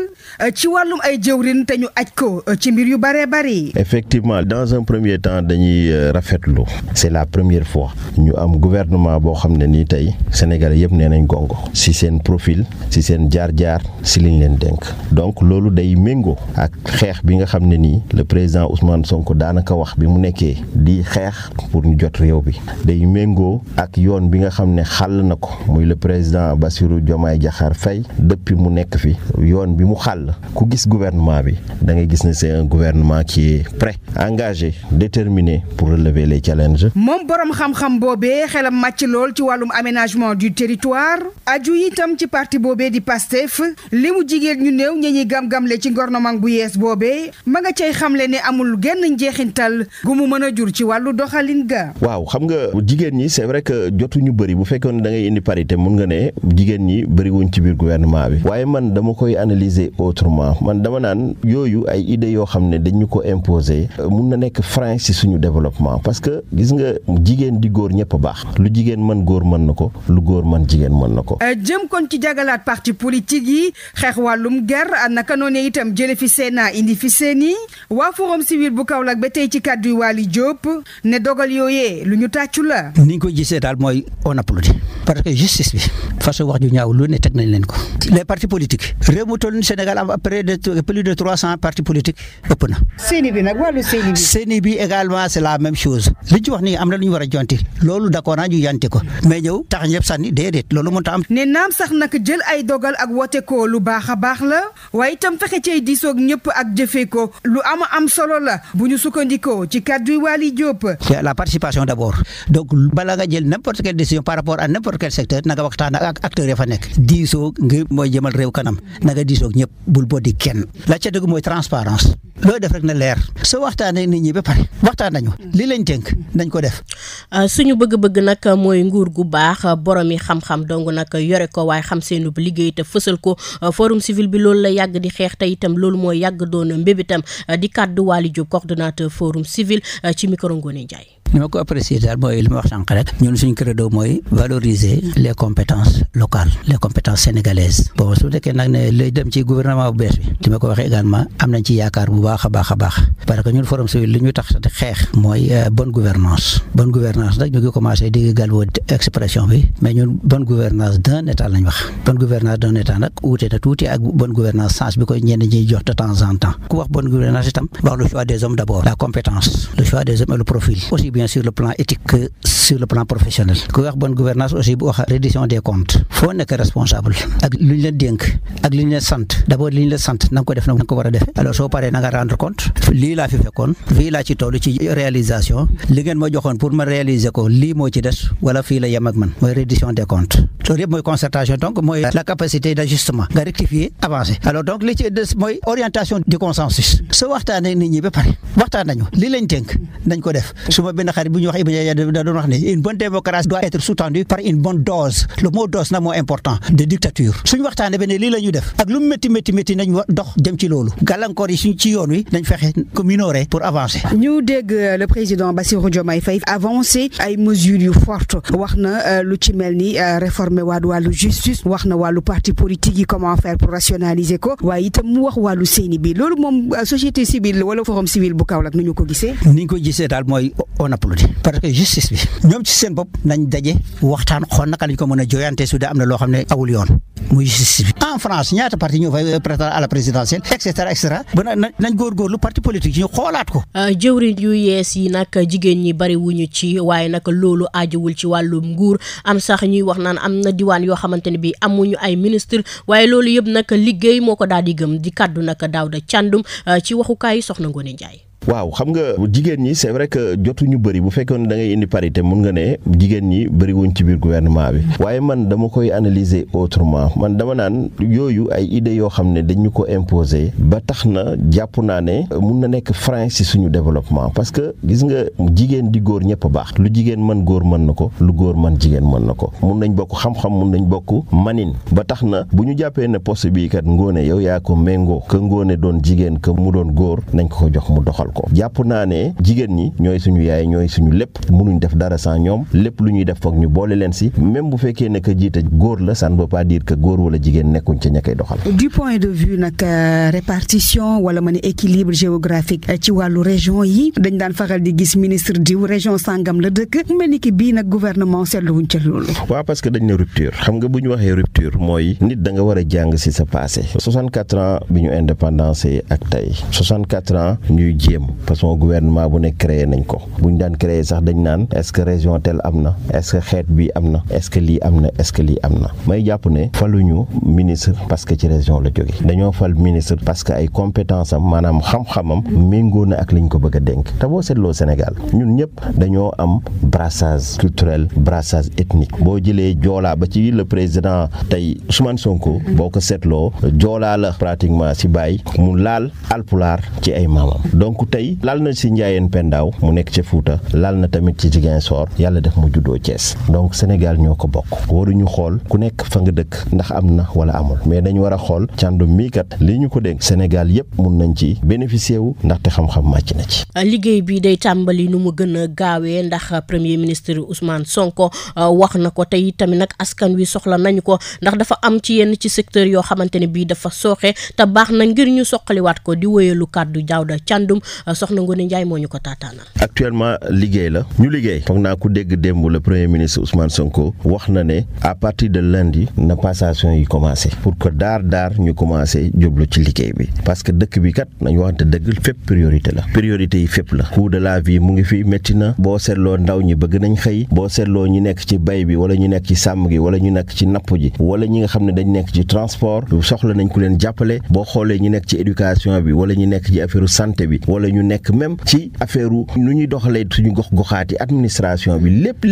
ci wàllum ay jëwrin te ñu aj ko ci mbir yu bare bare yi. Effectivement, dans un premier temps dañuy rafetlu c'est la première fois ñu am gouvernement boo xam ne nii tey Sénégal yëpp nee nañ gongo si seen profil si seen jaar-jaar si liñ leen dénk donc loolu day méngoo ak xeex bi nga xam ne nii le président Ousmane Sonko daanaka wax bi mu nekkee di xeex pour ñu jot réew bi day méngoo ak yoon bi nga xam ne xàll na ko muy le président Bassirou Diomaye Diakhar Faye depuis mu nekk fi yoon bi mu xàll ku gis gouvernement bi da ngay gis ne c'est un gouvernement qui est prêt, engagé, déterminé pour relever les challenges. moom borom xam-xam boobee xelam màcc lool ci wàllum aménagement du territoire aju itam ci parti boobee di PASTEF li mu jigéen ñu néew ñi ñuy gam-gamle ci gouvernement bu yees boobee ma nga cay xamle ne amul genn njeexintal gu mu mën a jur ci wàllu doxalin ga. waaw xam nga jigéen ñi c'est vrai que jotuñu bëri bu fekkoon ne da ngay indi parité mun nga ne jigéen ñi bëri wuñ ci biir gouvernement bi waaye man dama koy analyser autrement man dama naan yooyu ay idées yoo xam ne dañu ko imposer mun na nekk frein ci suñu développement parce que gis nga jigéen di góor ñëpp a baax lu jigéen mën góor mën na ko lu góor mën jigéen mën na ko. jëm kon ci jagalaat parti politique yi xeex wàllum ger naka noonu itam jële fi Sénat indi fi seeni waa forum civil bu Kaolack ba tey ci kàddu Waly Diop ne dogal yooyee lu ñu tàccu la. ni ñu ko gisee daal mooy on applaudit parce que justice bi façon wax ju ñaaw lu ne teg nañ leen ko. les partis politiques réew mu toll Sénégal am près de plus de 300 partis politiques ëpp na. seeni bi nag wàllu seeni bi. seeni bi également c'est la même chose li ci wax nii am na lu ñu war a jonti loolu d'accord naa ñu yanti ko mais ñëw tax ñëpp sànni déedéet loolu mënut a am. ne naam sax nag jël ay dogal ak wote ko lu baax a baax la waaye itam fexe cay diisoog ñëpp ak jëfee ko lu am solo la bu ñu sukkandikoo ci kàddu Waly Diop. c'est la participation d'abord donc bala nga jël n'importe quelle décision par rapport à n'importe quel secteur na nga waxtaan ak acteurs ya fa nekk diisoog ngir mooy jëmal réew kanam na nga diisoog ñëpp bul boddi kenn la ca dëgg mooy transparence looy def rek na leer soo waxtaanee nit ñi ba pare waxtaan nañu li lañ tënk nañ ko def. suñu bëgg-bëgg nag mooy nguur gu baax boromi xam-xam dong nag yore ko waaye xam seenu liggéey te fësal ko forum civil bi loolu la yàgg di xeex te itam loolu mooy yàgg doon mbébitam di kàddu Waly Diop coordonnateur forum civil ci micro Ngoné Ndiaye. ni ma ko apprécier daal mooy li ma wax sànq rek ñun suñ credo mooy valoriser les compétences locales les compétences sénégalaises bon su fekkee nag ne lay dem ci gouvernement bu bees bi li ma ko waxee également am nañ ci yaakaar bu baax a baax parce que ñun forum civil li ñu tax xeex mooy bonne gouvernance nag ñu ngi commencé di galwoo expression bi mais ñun bonne gouvernance d'un état lañ wax bonne gouvernance d'un état nag wuute na tuuti ak bonne gouvernance sens bi ko ñenn ñiy jox de temps en temps ku wax bonne gouvernance itam wax le choix des hommes d'abord la compétence le choix des hommes et le profil aussi bien sur le plan éthique que sur le plan professionnel ku wax bonne gouvernance aussi bu wax reddition des comptes foo nekk responsable ak lu ñu leen dénk ak lu ñu leen sant d'abord li ñu leen sant na nga ko def na nga ko war a def alors soo paree na nga rendre compte lii laa fi fekkoon fii laa ci toll ci réalisation li ngeen ma joxoon pour ma réaliser ko lii moo ci des wala fii la yem ak man mooy reddition des comptes loolu yëpp mooy concertation donc mooy la capacité d'ajustement nga rectifier avancer alors donc li ci des mooy orientation du consensus soo waxtaanee nit ñi ba pare waxtaan nañu lii lañ dénk nañ ko def su ma benn xarit bu ñuy wax Ibrahima da doon wax ne une bonne démocratie doit être sous-tendue par une bonne dose le mot dose nag moo important de dictature suñu waxtaanee ba ne lii la ñu def ak lu mu métti nañ dox jëm ci loolu gàllankoor yi suñ ci yoon wi nañ fexe ko minorer pour avancer. ñu dégg le président Bassirou Diomaye Faye avancé ay mesures yu fortes wax na lu ci mel ni réformer wàllu justice wax na wàllu parti politique yi comment faire pour rationaliser ko waaye itam mu wax wàllu seeni bi loolu moom société civile wala forum civil bu Kaolack nu ñu ko gisee. ni ñu ko gisee daal mooy on applaudit parce que justice bi ñoom ci seen bopp nañ daje waxtaan xool naka lañ ko mën a jooyante su dee am na loo xam ne awul yoon muy justice bi. en France ñaata parti ñoo fay prétendre à la présidentielle et cetera ba nañ góorgóorlu parti politique yi ñu xoolaat ko. jëwriñ yu yees yi nag jigéen ñi bari wuñu ci waaye nag loolu aajowul ci wàllum nguur am sax ñuy wax naan am na diwaan yoo xamante ne bi amuñu ay ministre waaye loolu yëpp nag liggéey moo ko daal di gëm di kaddu nag Daouda Thiandoum ci waxukaayu Soxna Ngoné Ndiaye. waaw xam nga jigéen ñi c'est vrai que jotuñu bëri bu fekkoon da ngay indi parité mun nga ne jigéen ñi bëri wuñ ci biir gouvernement bi waaye man dama koy analyser autrement man dama naan yooyu ay idées yoo xam ne dañu ko imposer ba tax na jàpp naa ne mun na nekk frein ci suñu développement parce que gis nga jigéen di góor ñëpp a baax lu jigéen mën góor mën na ko lu góor mën jigéen mën na ko mun nañ bokk xam-xam mun nañ bokk manin ba tax na bu ñu jàppee ne poste bii kat Ngoné yow yaa ko méngoo que Ngoné doon jigéen que mu doon góor nañ ko jox mu doxal ko ko jàpp naa ne jigéen ñi ñooy suñu yaay ñooy suñu lépp mënuñ def dara sans ñoom lépp lu ñuy def foog ñu boole leen si même bu fekkee ne que jiite góor la ça ne veut pas dire que góor wala jigéen nekkuñ ca ña koy doxal. du point de vue nag répartition wala ma ne équilibre géographique ci wàllu région yi dañ daan faral di gis ministre diw région sangam la dëkk mu mel ni ki bii nag gouvernement seetluwuñ ca loolu. waaw parce que dañ ne rupture xam nga bu ñu waxee rupture mooy nit da nga war a jàng si sa passé 64 ans bi ñu indépendance ak tey 64 ans ñuy jéem parce que gouvernement bu ne créé nañ ko bu ñu daan créé sax dañ naan est-ce que région tel am na est-ce que xeet bi am na est-ce que lii am na est-ce que lii am na may jàpp ne faluñu ministre parce que ci région la jóge dañoo fal ministre parce que ay compétence am maanaam xam-xamam méngoo na ak liñ ko bëgg a dénk te boo seetloo Sénégal ñun ñëpp dañoo am brassage culturel brassage ethnique boo jëlee joolaa ba ci le président tey Ousmane Sonko boo ko seetloo joolaa la pratiquement si bàyyi mu laal alpulaar ci ay maamam donc tey laal na si Njaayeen Pendaaw mu nekk ca Fuuta laal na tamit ci Ziguinchor yàlla def mu juddoo Thiès donc Sénégal ñoo ko bokk waruñu xool ku nekk fa nga dëkk ndax am na wala amul mais dañu war a xool Thiandoum mii kat lii ñu ko dénk Sénégal yëpp mun nañ ci bénéficier wu ndaxte xam-xam màcc na ci. liggéey bi day tàmbali nu mu gën a gaawee ndax premier ministre Ousmane Sonko wax na ko tey tamit nag askan wi soxla nañu ko ndax dafa am ci yenn ci secteur yoo xamante ne bii dafa sooxe te baax na ngir ñu soqaliwaat ko di wéyalu kàddu Daouda Thiandoum soxna Ngoné Ndiaye moo ñu ko taataanal. actuellement liggéey la ñu liggéey foog naa ku dégg démb le premier ministre Ousmane Sonko wax na ne à partir de lundi na passation yi commencé pour que daar ñu commencé jublu ci liggéey bi parce que dëkk bi kat nañu waxante dëgg fépp priorité la priorité yi fépp la coût de la vie mu ngi fi métti na boo seetloo ndaw ñi bëgg nañ xëy boo seetloo ñi nekk ci bay bi wala ñu nekk ci sàmm gi wala ñu nekk ci napp ji wala ñi nga xam ne dañ nekk ci transport soxla nañ ku leen jàppale boo xoolee ñu nekk ci éducation bi wala ñu nekk ci affaire santé bi wala ñu nekk même ci affaire nu ñuy doxalee suñu gox-goxaati administration bi lépp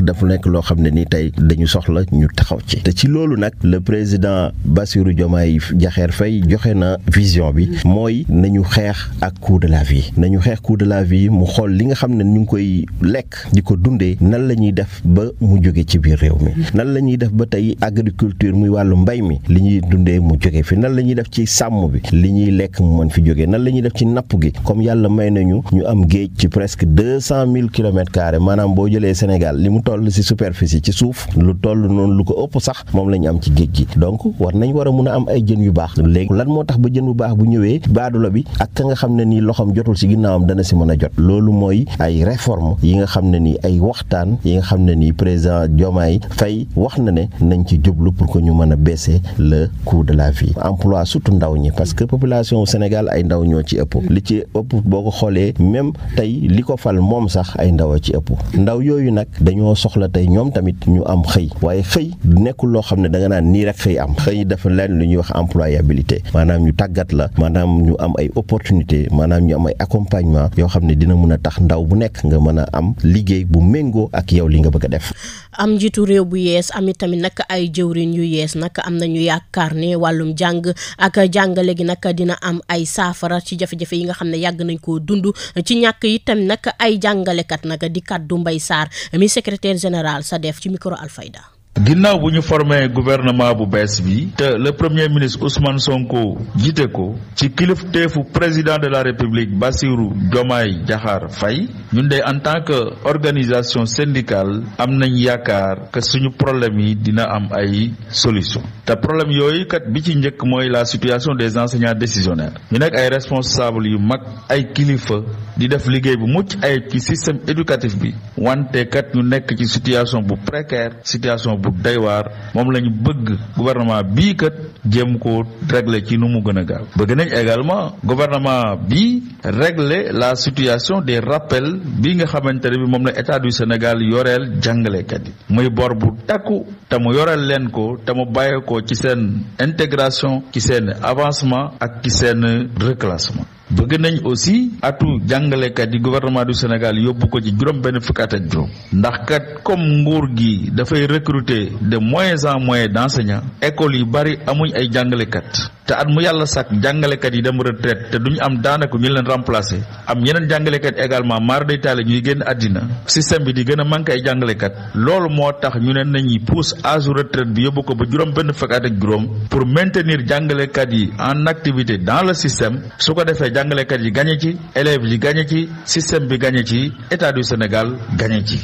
dafa nekk loo xam ne ni tey dañu soxla ñu taxaw ci te ci loolu nag le président Bassirou Diomaye Diakhar Faye joxe na vision bi mooy nañu xeex ak coût de la vie nañu xeex coût de la vie mu xool li nga xam ne ñu ngi koy lekk di ko dundee nan la ñuy def ba mu jóge ci biir réew mi nan la ñuy def ba tey agriculture muy wàllu mbay mi li ñuy dundee mu jóge fi nan la ñuy def ci sàmm bi li ñuy lekk mu mën fi jóge nan la ñuy def ci napp gi comme yàlla may nañu ñu am géej ci presque 200,000 kilomètres carrés maanaam boo jëlee Sénégal li mu toll ci superficie ci suuf lu toll noonu lu ko ëpp sax moom la ñu am ci géej gi donc war nañ war a mun a am ay jën yu baax léegi lan moo tax ba jën bu baax bu ñëwee baadoolo bi ak ka nga xam ne nii loxoom jotul ci ginnaawam dana ci mën a jot loolu mooy ay réforme yi nga xam ne nii ay waxtaan yi nga xam ne nii président Diomaye Faye wax na ne nañ ci jublu pour que ñu mën a baisser le coût de la vie emploi surtout ndaw ñi parce que population Sénégal ay ndaw ñoo ci ëpp li ci ëpp boo ko xoolee même tey li ko fal moom sax ay ndaw a ci ëpp ndaw yooyu nag dañoo soxla tey ñoom tamit ñu am xëy waaye xëy nekkul loo xam ne da nga naan nii rek xëy am xëy dafa leen lu ñuy wax employabilité maanaam ñu tàggat la maanaam ñu am ay opportunité maanaam ñu am ay accompagnement yoo xam ne dina mën a tax ndaw bu nekk nga mën a am liggéey bu méngoo ak yow li nga bëgg a def. am njiitu réew bu yees ami tamit nag ay jëwriñ yu yees nag am nañu yaakaar ne wàllum jàng ak jàngale gi nag dina am ay saafara ci jafe-jafe yi nga xam ne yàgg nañ koo dund ci ñàkk yi tamit nag ay jàngalekat nag di kaddu Mbaye Sarr mi secrétaire général SADEF ci micro Alfayda. ginnaaw bu ñu formé gouvernement bu bees bi te le premier ministre Ousmane Sonko jiite ko ci kilifteefu président de la République Bassirou Diomaye Diakhar Faye ñun de en tant que organisation syndicale am nañ yaakaar que suñu problème yi dina am ay solution te problème yooyu kat bi ci njëkk mooy la situation des enseignants décisionnaires ñu nekk ay responsables yu mag ay kilifa di def liggéey bu mucc ay ci système éducatif bi wante kat ñu nekk ci situation bu précaire situation bu doy waar moom la ñu bëgg gouvernement bii kat jéem ko régler ci nu mu gën a gaaw bëgg nañ également gouvernement bi régler la situation des rappels bi nga xamante ne bi moom la état du Sénégal yoreel jàngalekat yi muy bor bu takku te mu yoreel leen ko te mu bàyyee ko ci seen intégration ci seen avancement ak ci seen reclassement bëgg nañ aussi atu jàngalekat yi gouvernement du Sénégal yóbbu ko ci juróom benn fukki at ak juróom ndax kat comme nguur gi dafay recruter de moins en moins d'enseignants écoles yu bari amuñ ay jàngalekat te at mu yàlla sàkk jàngalekat yi dem retraite te duñu am daanaka ñu leen remplacer am yeneen jàngalekat également maar day taale ñuy génn àddina système bi di gën a manqué ay jàngalekat loolu moo tax ñu ne nañuy pousse âge retraite bi yóbbu ko ba juróom benn fukk at ak juróom pour maintenir jàngalekat yi en activité dans le système su ko defee jàngalekat yi gagné ci élèves yi gagné ci système bi gagné ci état du Sénégal gagné ci.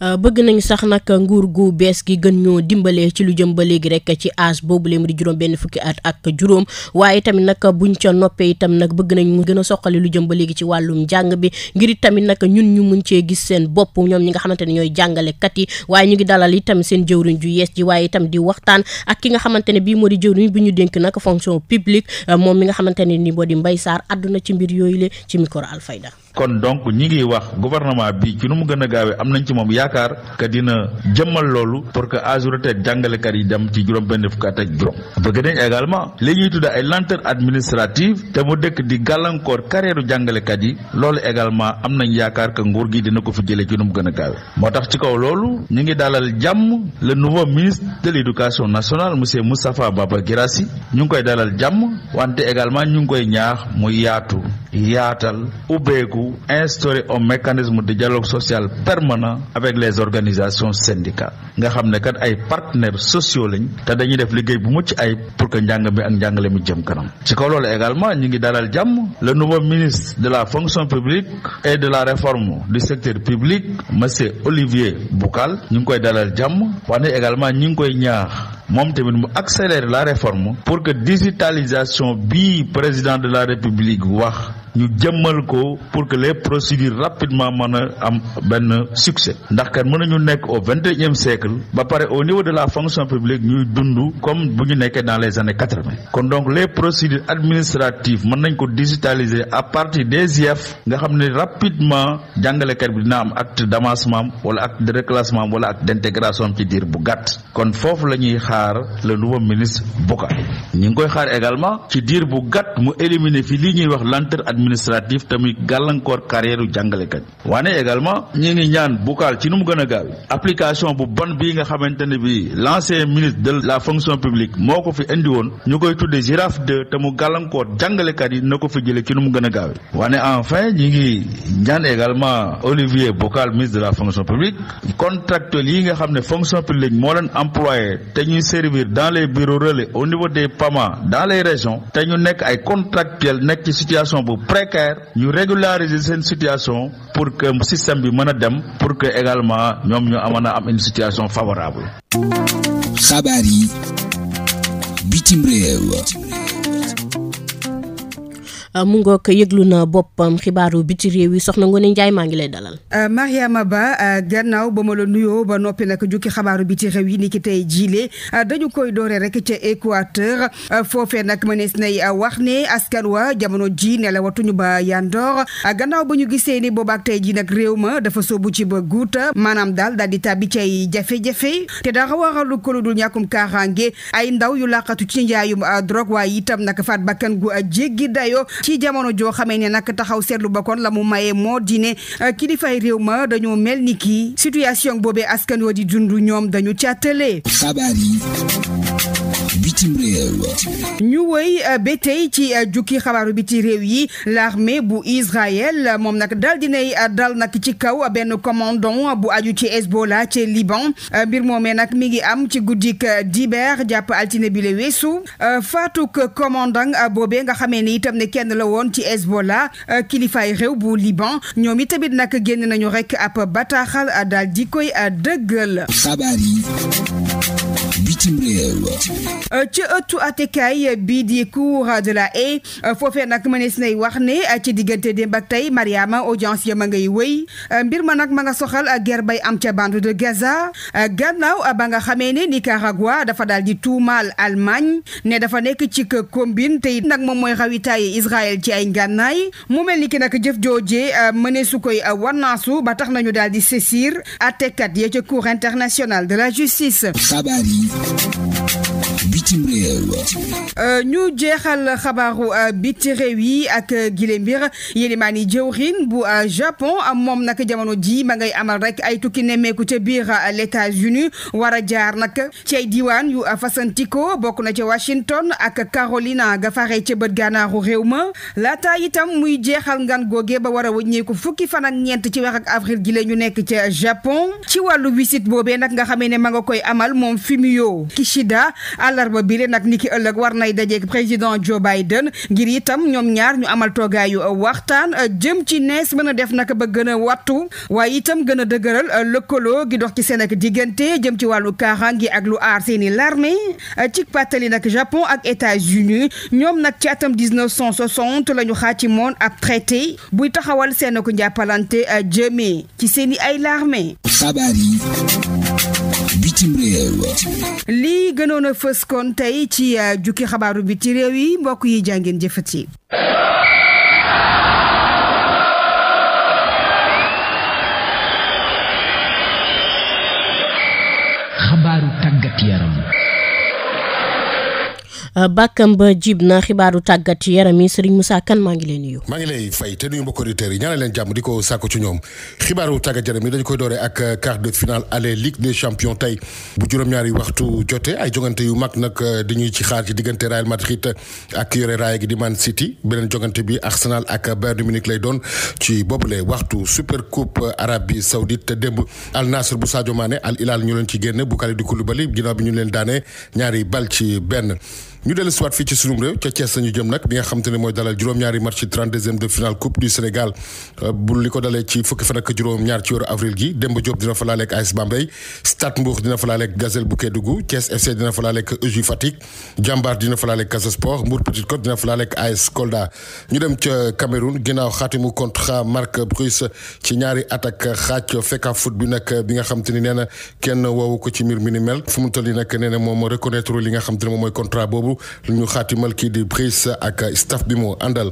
bëgg nañu sax nag nguur gu bees gi gën ñoo dimbalee ci lu jëm ba léegi rek ci âge boobu leen di juróom benn fukki at ak juróom waaye tamit nag buñ ca noppee itam nag bëgg nañ mu gën a soqali lu jëm ba léegi ci wàllum njàng bi ngir tamit nag ñun ñu mun cee gis seen bopp ñoom ñi nga xamante ne ñooy jàngalekat yi waaye ñu ngi dalal itam seen jëwriñ ju yees ji waaye itam di waxtaan ak ki nga xamante ne bii moo di jëwriñ bi ñu dénk nag fonction publique moom mi nga xamante ne ni moo di Mbaye Sarr àdduna ci mbir yooyu le ci micro Alfayda. kon donc ñi ngi wax gouvernement bi ci nu mu gën a gaawee am nañ ci moom yaakaar que dina jëmmal loolu pour que âge retraite jàngalekat yi dem ci juróom benn fukki at ak juróom bëgg nañ également li ñuy tudde ay lenteur administrative te mu dëkk di gàllankoor carrière jàngalekat yi loolu également am nañ yaakaar que nguur gi dina ko fi jëlee ci nu mu gën a gaawee moo tax ci kaw loolu ñu ngi dalal jàmm le nouveau ministre de l'éducation nationale monsieur Moustapha Baba Guirassy ñu ngi koy dalal jàmm wante également ñu ngi koy ñaax mu yaatal ubbeeku instaurer un mécanisme de dialogue social permanent avec les organisations syndicales nga xam ne kat ay partenaires sociaux lañ te dañuy def liggéey bu mucc ay pour que njàng mi ak njàngale mi jëm kanam ci kaw loolu également ñu ngi dalal jàmm le nouveau ministre de la fonction publique et de la réforme du secteur public monsieur Olivier Boucal ñu ngi koy dalal jàmm wante également ñu ngi koy ñaax moom tamit mu accélérer la réforme pour que digitalisation bii président de la république wax ñu jëmmal ko pour que les procédures rapidement mën a am benn succès ndax kat mën nañu nekk au 21e siècle ba pare au niveau de la fonction publique ñuy dund comme bu ñu nekkee dans les années 80 kon donc les procédures administratives mën nañ ko digitaliser à partir des IEF nga xam ne rapidement jàngalekat bi dina am acte d'avancement wala acte de reclassement wala acte d'intégration ci diir bu gàtt kon foofu la ñuy xaar le nouveau ministre Boucal ñu ngi koy xaar également ci diir bu gàtt mu éliminer fi li ñuy wax lenteur administrative tamit gàllankoor carrière jàngalekat waane également ñi ngi ñaan Boucal ci nu mu gën a gaaw application bu bon bii nga xamante ne bi l'ancien ministre de la fonction publique moo ko fi indi woon ñu koy tuddee girafe 2 te mu gàllankoor jàngalekat yi na ko fi jëlee ci nu mu gën a gaawe waane enfin ñi ngi ñaan également Olivier Boucal ministre de la fonction publique contractuels yi nga xam ne fonction publique moo leen employé te ñuy servir dans les bureaux relais au niveau des PAMA dans les régions te ñu nekk ay contractuels nekk ci situation bu précaire ñu régulariser seen situation pour que système bi mën a dem pour que également ñoom ñu mën a am une situation favorable. xabaar yi bitim réew. mu ngoog yëglu na boppam xibaaru biti réew yi soxna Ngoné Ndiaye maa ngi lay dalal. Mariama Ba gannaaw ba ma la nuyoo ba noppi nag jukki xabaaru biti réew yi ni ki tey jiile dañu koy doore rek ca Équateur foofee nag mënees nay wax ne askan wa jamono ji ne la watuñu ba yandoor gannaaw ba ñu gisee ni boobaak tey ji nag réew ma dafa soobu ci ba guuta maanaam daal di tàbbi ci ay jafe-jafe te dara waralu ko lu dul ñàkkum kaaraange ay ndaw yu laqatu ci njaayum drogue waaye itam nag faat bakkan gu jéggi dayo ci jamono joo xamee ne nag taxaw seetlu ba kon la mu maye moo di ne kilifay réew ma dañoo mel ni kii situation boobee askan wa di dund ñoom dañu càttalee. xabaar yi bitim réew. ñu wëy ba tey ci jukki xabaaru biti réew yi l'armée bu Israël moom nag dal dinay dal nag ci kaw benn commandant bu aju ci Hezbollah ci Liban mbir moomee nag mi ngi am ci guddik dibeer jàpp altine bi la weesu faatuk commandant boobee nga xamee ne itam ne kenn la woon ci Hezbollah kilifaay réew bu Liban ñoom itamit nag génn nañu rek ab bataaxal daal di koy dëggal. xabaar yi bitim réew. ci ëttu attekaay bii di cour de la Haye foofee nag mënees nay wax ne ci diggante démb ak tey Mariama audience ya ma ngay wëy mbir ma nag ma nga soxal guerre bay am ca bande de Gaza gannaaw ba nga xamee ne Nicaragua dafa daal di tuumaal Allemagne ne dafa nekk ci combine te it nag moom mooy rawitaaye Israël ci ay ngànnaay mu mel ni ki nag jëf joojee mëneesu koy wannaasu ba tax nañu daal di saisir attekat ya ca cour internationale de la justice. xabaar yi biti bitim réew. ñu jeexal xabaaru biti réew yi ak gile mbir yélimaani jëwrin bu Japon moom nag jamono ji ma ngay amal rek ay tukki nemmeeku ca biir les États-Unis war a jaar nag ci ay diwaan yu fasantikoo bokk na ca Washington ak Carolina ga fare ca bët gànnaaru réew ma laata itam muy jeexal ngan googe ba war a wëññeeku fukki fan ak ñeent ci weer ak avril gi la ñu nekk ca Japon ci wàllu visite boobee nag nga xamee ne ma nga koy amal moom Fumio Kishida àllarba bi le nag niki ëllëg war nay dajeek président Joe Biden ngir itam ñoom ñaar ñu amal toogaayu waxtaan jëm ci nees mën a def nag ba gën a wattu waaye itam gën a dëgëral lëkkaloo gi dox ci seen ak diggante jëm ci wàllu kaaraange ak lu aar seeni l'armée ci pàttali nag Japon ak États-Unis ñoom nag ci atam 1960 la ñu xaatimoon ab traité buy taxawal seen ko njàppalante jëmee ci seeni ay l'armée. xabaar yi bitim réew. lii gënoon a fës kon tey ci jukki xabaaru biti réew yi mbokk yi jàngeen jëfati. xabaaru tàggat yaram. bàkkam ba jib na xibaaru tàggat yaram yi Serigne Moussa Kane maa ngi leen nuyu. maa ngi lay fay te nuyu mbokk auditeurs yi ñaanal leen jàmm di ko sàkku ci ñoom xibaaru tàggat yaram yi dañu koy dooree ak quart de finale aller Ligue des champions tey bu juróom-ñaari waxtu jotee ay jongante yu mag nag dañuy ci xaar ci diggante Real Madrid ak yore raaya gi di Man City beneen jongante bi Arsenal ak Bayern Munich lay doon ci boobule waxtu Super Coupe Arabie Saoudite démb Al Nassr bu Sadio Mané Al Hilal ñu leen ci génn bu Kalidou Koulibaly ginnaaw bi ñu leen daanee ñaari bal ci benn. ñu dellu siwaat fii ci sunum réew ca Thiès sañu jëm nag bi nga xam te ne mooy dalal juróom-ñaari match ci 32e de finale coupe du Sénégal bu li ko dalee ci fukki fan ak juróom-ñaar ci weeru avril gi Demba Diop dina fa laaleeg AS Bambey Stade Mbour dina fa laaleeg Gazelle bu Kédougou Thiès FC dina fa laaleeg EJ Fatick Jambar dina fa laaleeg Casa Sport Mbour Petite Côte dina fa laaleeg AS Kolda. ñu dem ca Cameroun ginnaaw xaatimu contrat Marc Bruce ci ñaari at ak xaaj Feka Foot bi nag bi nga xam te ni nee na kenn woowu ko ci mbir mi ni mel fu mu toll nii nag nee na moom reconnaître li nga xam te ne moom mooy contrat boobu ñu xaatimal kii di Brice ak staff bi mu àndal.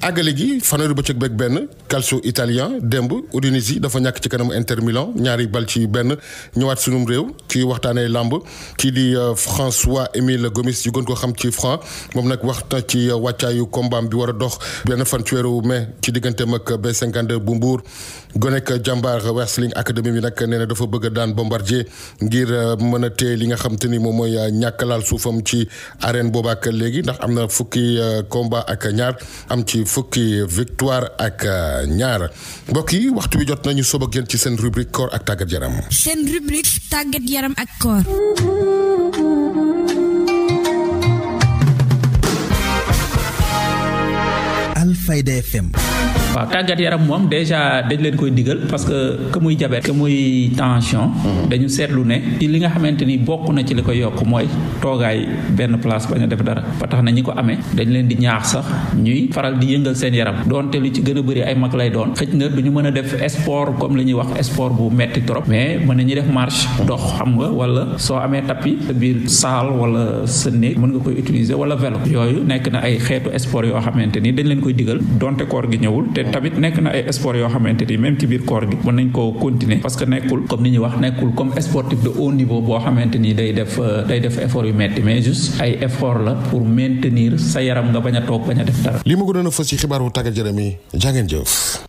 àggale gi fanweeri bëccëg beeg benn calcio italien démb Udinese dafa ñàkk ci kanamu Inter Milan ñaari bal ci benn ñëwaat sunum réew ci waxtaanee lamb kii di François Émile Gomis yu gën ko xam ci Franc moom nag wax na ci wàccaayu combat bi war a dox benn fan ci weeru mai ci digganteem ak B52 bu Mbour gonek Jambar Wrestling Academy bi nag nee na dafa bëgg a daan Bombardier ngir mën a téye li nga xam te ni moom mooy ñàkk laal suufam ci arène boobu ak léegi ndax am na fukki combat ak ñaar am ci fukki victoire ak ñaar mbokk yi waxtu bi jot nañu soob ak yéen ci seen rubrique koor ak tàggat yaram. seen rubrique tàggat yaram ak koor. Alfayda FM. waaw tàggat yaram moom déjà dañ leen koy digal parce que muy diabète que muy tension dañu seetlu ne ci li nga xamante ni bokk na ci li koy yokk mooy toogaay benn place bañ a def dara ba tax na ñi ko amee dañ leen di ñaax sax ñuy faral di yëngal seen yaram donte lu ci gën a bëri ay mag lay doon xëj na du ñu mën a def sport comme li ñuy wax sport bu metti trop mais mën nañu def marche dox xam nga wala soo amee tapis sa biir salle wala sa néeg mën nga koy utiliser wala vélo yooyu nekk na ay xeetu sport yoo xamante ni dañ leen koy digal donte koor gi ñëwul tamit nekk na ay sport yoo xamante ni même ci biir koor gi mën nañ koo continuer parce que nekkul comme ni ñuy wax nekkul comme sportif de haut niveau boo xamante ni day def effort yu metti mais juste ay effort la pour maintenir sa yaram nga bañ a toog bañ a def dara. li ma gënoon a fës ci xibaaru tàggat yaram yi jàngeen jëf.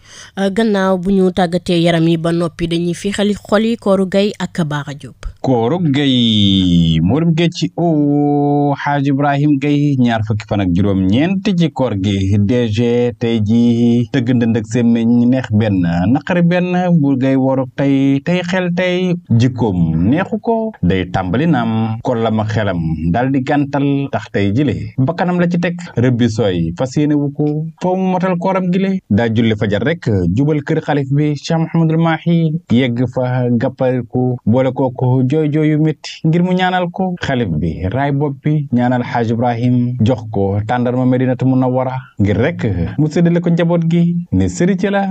gannaaw bu ñu tàggatee yaram yi ba noppi dañuy fi xali xoli Kooru Gay ak Baaxa Jóob. Kooru Gay Mourou Géej ci Xaaj Ibrahim Gay ñaar fukki fan ak juróom-ñeent ci koor gi DG tey ji tëgg ndënd ak semmeñ neex benn naqari benn bu Gay woru tey xel tey jikkoom neexu ko day tàmbali naam kollam ak xelam daal di gàntal tax tey jile bakkanam la ci teg rëbbi sooy fas yéene wu ko foo mu motal kooram gile daa julli fajar rek jubal kër xalif bi Cheikh Mouhamadul Mahi yegg fa gàppal ko boole kooko jooy yu métti ngir mu ñaanal ko xalif bi raay bopp bi ñaanal Xaaj Ibrahim jox ko tàndarma Medinatu Munawwara ngir rek mu séddale ko njaboot gi ne sëriñ la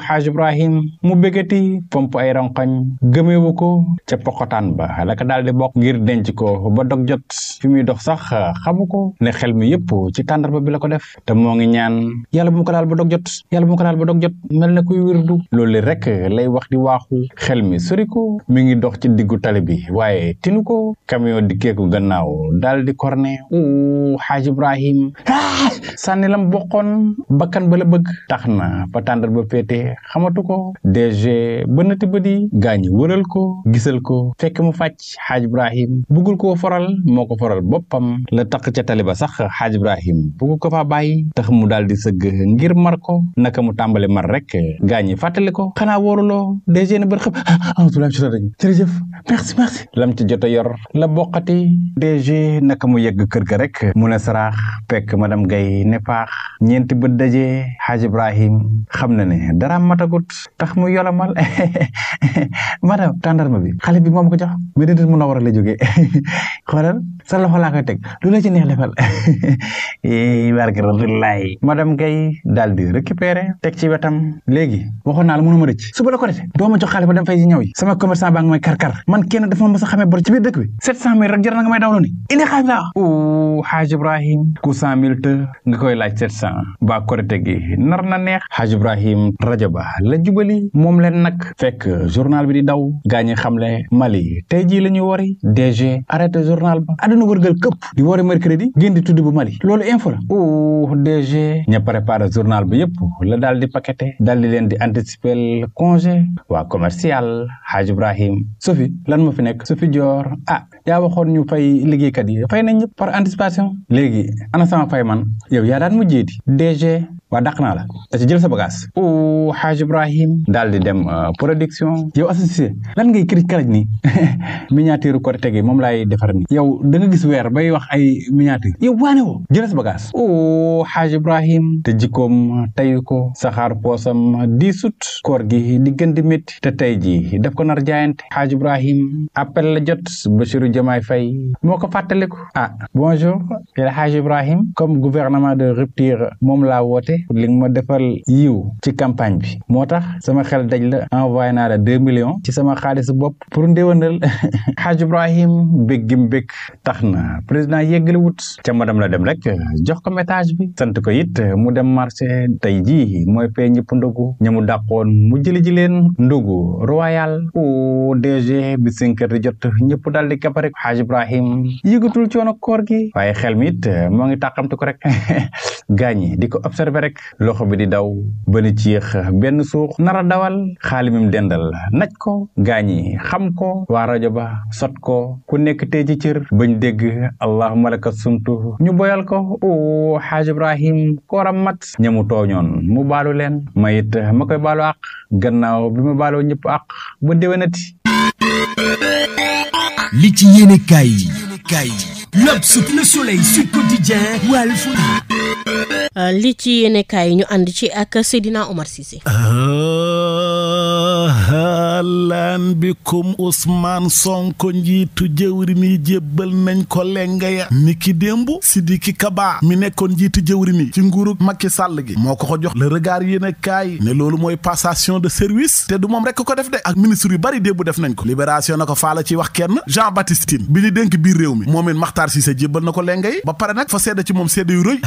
Xaaj Ibrahim mu bégati pomp ay ronqañ gëmeewu ko ca poqotaan ba la ko daal di bokk ngir denc ko ba dog jot fi muy dox sax xamu ko ne xel mi yépp ci tàndarma bi la ko def te moo ngi ñaan yàlla bu mu ko daal ba dog jot toog jot mel na kuy wirdu loolu rek lay wax di waaxu xel mi sori ko mi ngi dox ci diggu tali bi waaye tinu ko camion dikkee ko gannaaw daal di corné Haaj Ibrahim sànni lam bokkoon bakkan ba la bëgg tax na fa tàndar ba féete xamatu ko DG bënati bëdi gaañi wëral ko gisal ko fekk mu fàcc Haaj Ibrahim buggul koo foral moo ko foral boppam la taq ca tali ba sax Haaj Ibrahim buggu ko fa bàyyi tax mu daal di sëgg ngir mar ko naka mu tàmbali mar rek gaañi fàttali ko xanaa wóoruloo DG ne bër xëpp jërëjëf merci lam ci jot a yor la boqati DG naka mu yegg kër ga rek mu ne saraax fekk madame Gaye ne paax ñeenti bët daje Haaj Ibrahim xam na ne dara matagut tax mu yolamal madame tàndarma bi xale bi moom ko jox bi déedéet mun a war a la jógee xoolal sa loxo laa koy teg lu la ci neex defal barke Rasulullaay madame Gaye daal di récupérer teg ci wetam léegi waxoon naa la mënuma rëcc suba la ko defee doo ma jox xale ba dem fay ci ñëw yi sama commerçant baa ngi may kar man kenn dafa ma mës a xamee bor ci biir dëkk bi 700 000 rek jar na nga may dawloo ni indi xaalis laa Haaj Ibrahim ku 100 000 te nga koy laaj 700 ba korite gi nar na neex Haaj Ibrahim rajo ba la jubali moom leen nag fekk journal bi di daw gaañi xamle Mali tey jii la ñuy wari DG arrêté journal ba àdduna wërgal këpp di wari mercredi génn di tudd bu Mali loolu info la DG ña préparé journal bi yëpp la daal di paqueté daal di leen di anticiper congé waa commercial Haaj Ibrahim Sophie lan ma fi nekk Sophie Dior yaa waxoon ñu fay liggéeykat yi fay nañ ñëpp par anticipation léegi ana sama fay man yow yaa daan mujjeeti DG waa dàq naa la da ci jël sa bagage Haaj Ibrahim daal di dem production yow associé lan ngay kirij karaj nii miniature Korité gi moom laay defar nii yow da nga gis weer bay wax ay miniature yow waane woo jël sa bagage Haaj Ibrahim te jikkoom tayu ko saxaar poosam di sut koor gi di gën di métti te tey ji daf ko nar jaayante Haaj Ibrahim appel la jot Bassirou Diomaye Faye moo ko fàttaliku bonjour El Haaj Ibrahim comme gouvernement de rupture moom laa woote li nga ma defal yiw ci campagne bi moo tax sama xel daj la envoyé naa la 2 millions ci sama xaalis bopp pour ndéwénal Haaj Ibrahim bég gim bég tax na président yeggali wut ca madame la dem rek jox ko message bi sant ko it mu dem marché tey jii mooy pay ñëpp ndogu ñamu dàqoon mu jëli ji leen ndogu royal DG bi 5 heures di jot ñëpp daal di kapare Haaj Ibrahim yëgatul coono koor gi waaye xel mi it moo ngi tàqamte ko rek gaañi di ko observé rek loxo bi di daw ba ni ci yéex benn suux nar a dawal xaalimim dendal naj ko gaañi xam ko waa rajo ba sot ko ku nekk tey ci cër bañ dégg allahumma laka sumtu ñu boyal ko Haaj Ibrahim kooram mat ñamu tooñoon mu baalu leen ma it ma koy baalu àq gannaaw bi ma baaloo ñëpp àq ba déwénati li ci yéene kaay yi L'Obs, Le Soleil, Sud Quotidien, Walf. li ci yéene kaay ñu ànd ci ak Seydina Omar Cissé. halaan bikum Ousmane Sonko njiitu jëwriñ yi jébbal nañ ko lenga ya niki démb Sidiki Kaba mi nekkoon njiitu jëwriñ yi ci nguurug Macky Sall gi moo ko jox Le Regard yéene kaay ne loolu mooy passation de service te du moom rekk ko def de ak ministre yu bari démb def nañ ko Libération na ko faala ci wax kenn Jean Baptiste Tine bi ñu dénk biir réew mi moom it Makhtar Cissé jébbal na ko lenga yi ba pare nag fa seede ci moom seede yu rëy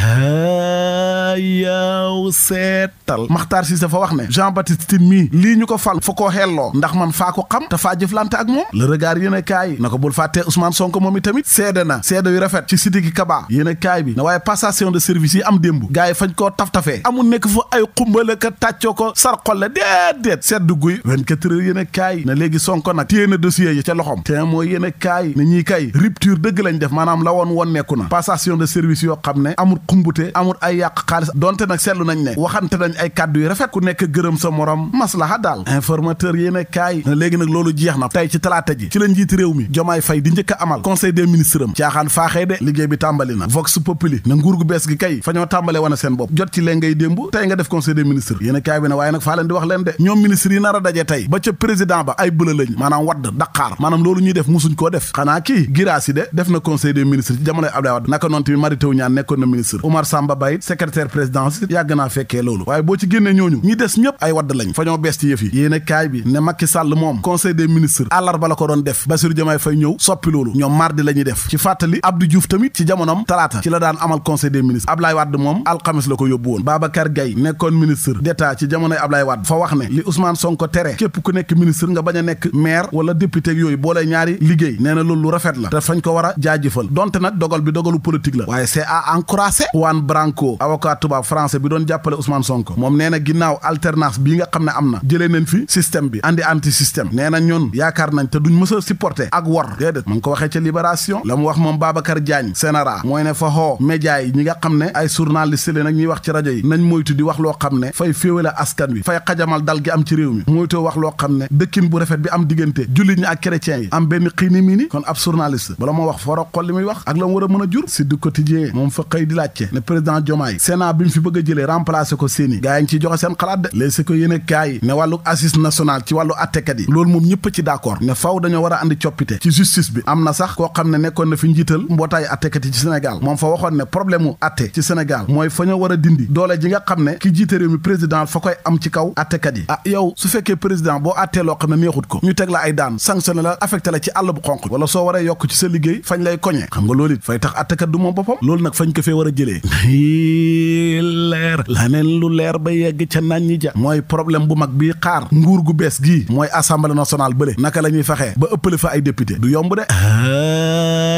yow seetal Makhtar Cissé fa wax ne Jean Baptiste Tine mii lii ñu ko fal fa koo xelloo ndax man faa ko xam te faa jëflante ak moom Le Regard yéene kaay na ko bul fàttee Ousmane Sonko moom i tamit seede na seede yu rafet ci Sidiki Kaba yéene kaay bi na waaye passation de service yi am démb gars yi fañ koo taf-tafee amul nekk fa ay xumbala ka tàccoo ko sarxol la déedéet seddu guy 24 heures yéene kaay na léegi Sonko nag téye na dossier yi ca loxom te mooy yéene kaay na ñii kay rupture dëgg lañ def maanaam la woon nekku na passation de service yoo xam ne amul xumbute amul ay yàq xaalis donte nag seetlu nañ ne waxante nañ ay kàddu yu rafet ku nekk gërëm sa morom maslaha daal informateur yéene kaay na léegi nag loolu jeex na tey ci talaata ji ci la njiiti réew mi Diomaye Faye di njëkk a amal conseil des ministres am caaxaan faaxee de liggéey bi tàmbali na Vox Populi na nguur gu bees gi kay fa ñoo tàmbale wane seen bopp jot ci leen ngay démb tey nga def conseil des ministres yéene kaay bi ne waaye nag faa leen di wax leen de ñoom ministres yi nar a daje tey ba ca président ba ay bëla lañ maanaam wadd daqaar maanaam loolu ñuy def musuñ koo def xanaa kii Guirassy de def na conseil des ministres ci jamonoy Abdoulaye Wade naka noonu tamit Mary Teuw Niane nekkoon na ministre Oumar Samba Baye secrétaire présidentielle yàgg naa fekkee loolu waaye boo ci génnee ñooñu ñi des ñëpp ay wadd lañ fa ñoo bees ci yëf yi yéene kaay bi ne Macky Sall moom conseil des ministres àllarba la ko doon def Bassirou Diomaye Faye ñëw soppi loolu ñoom mardi la ñuy def ci fàttali Abdou Diouf tamit ci jamonoom talaata ci la daan amal conseil des ministres Ablaye Wade moom alxamis la ko yóbbu woon Babacar Gaye nekkoon ministre d'état ci jamonoy Ablaye Wade fa wax ne li Ousmane Sonko tere képp ku nekk ministre nga bañ a nekk maire wala député yooyu boole ñaari liggéey nee na loolu lu rafet la te fañ ko war a jaajëfal donte nag dogal bi dogalu politique la waaye c'est à encourager Juan Branco avocat tubaab français bi doon jàppale Ousmane Sonko moom nee na ginnaaw alternance bii nga xam ne am na jëlee nañ fi système bi andi anti système nee na ñun yaakaar nañ te duñ mës a supporter ak wor déedéet mu ngi ko waxee ca Libération la mu wax moom Babacar Diagne sénéra mooy ne fa xoo média yi ñi nga xam ne ay journaliste leen ak ñuy wax ci rajo yi nañ moytu di wax loo xam ne fay féewale askan wi fay xajamal dal gi am ci réew mi moytu wax loo xam ne dëkkin bu rafet bi am diggante jullit ñi ak chrétiens yi am benn xiini mii ni kon ab journaliste bala moo wax fa war a xool li muy wax ak la mu war a mën a jur si du quotidien moom fa xëy di laajte ne président Diomaye Sénat bi mu fi bëgg a jëlee remplacer ko seeni gaa yi ngi ciy joxe seen xalaat de léegi si ko yéene kaay ne wàllu assise nationale ci wàllu attekat yi loolu moom ñëpp ci d'accord ne faw dañoo war a andi coppite ci justice bi am na sax koo xam ne nekkoon na fi njiital mbootaayu attekat yi ci Sénégal moom fa waxoon ne problème mu atte ci Sénégal mooy fa ñoo war a dindi doole ji nga xam ne ki jiite réew mi président fa koy am ci kaw attekat yi ah yow su fekkee président boo attee loo xam ne neexut ko ñu teg la ay daan sanctionné la affecté la ci àll bu xonq wala soo waree yokk ci sa liggéey fañ lay koñe xam nga loolu it fay tax attekat du moom boppam loolu nag fañ ko fee war a jëlee leer laneen lu leer ba yegg ca naan ñi ja mooy problème bu mag bii xaar nguur gu bees gii mooy assemblée nationale bële naka la ñuy fexee ba ëppale fa ay député du yomb de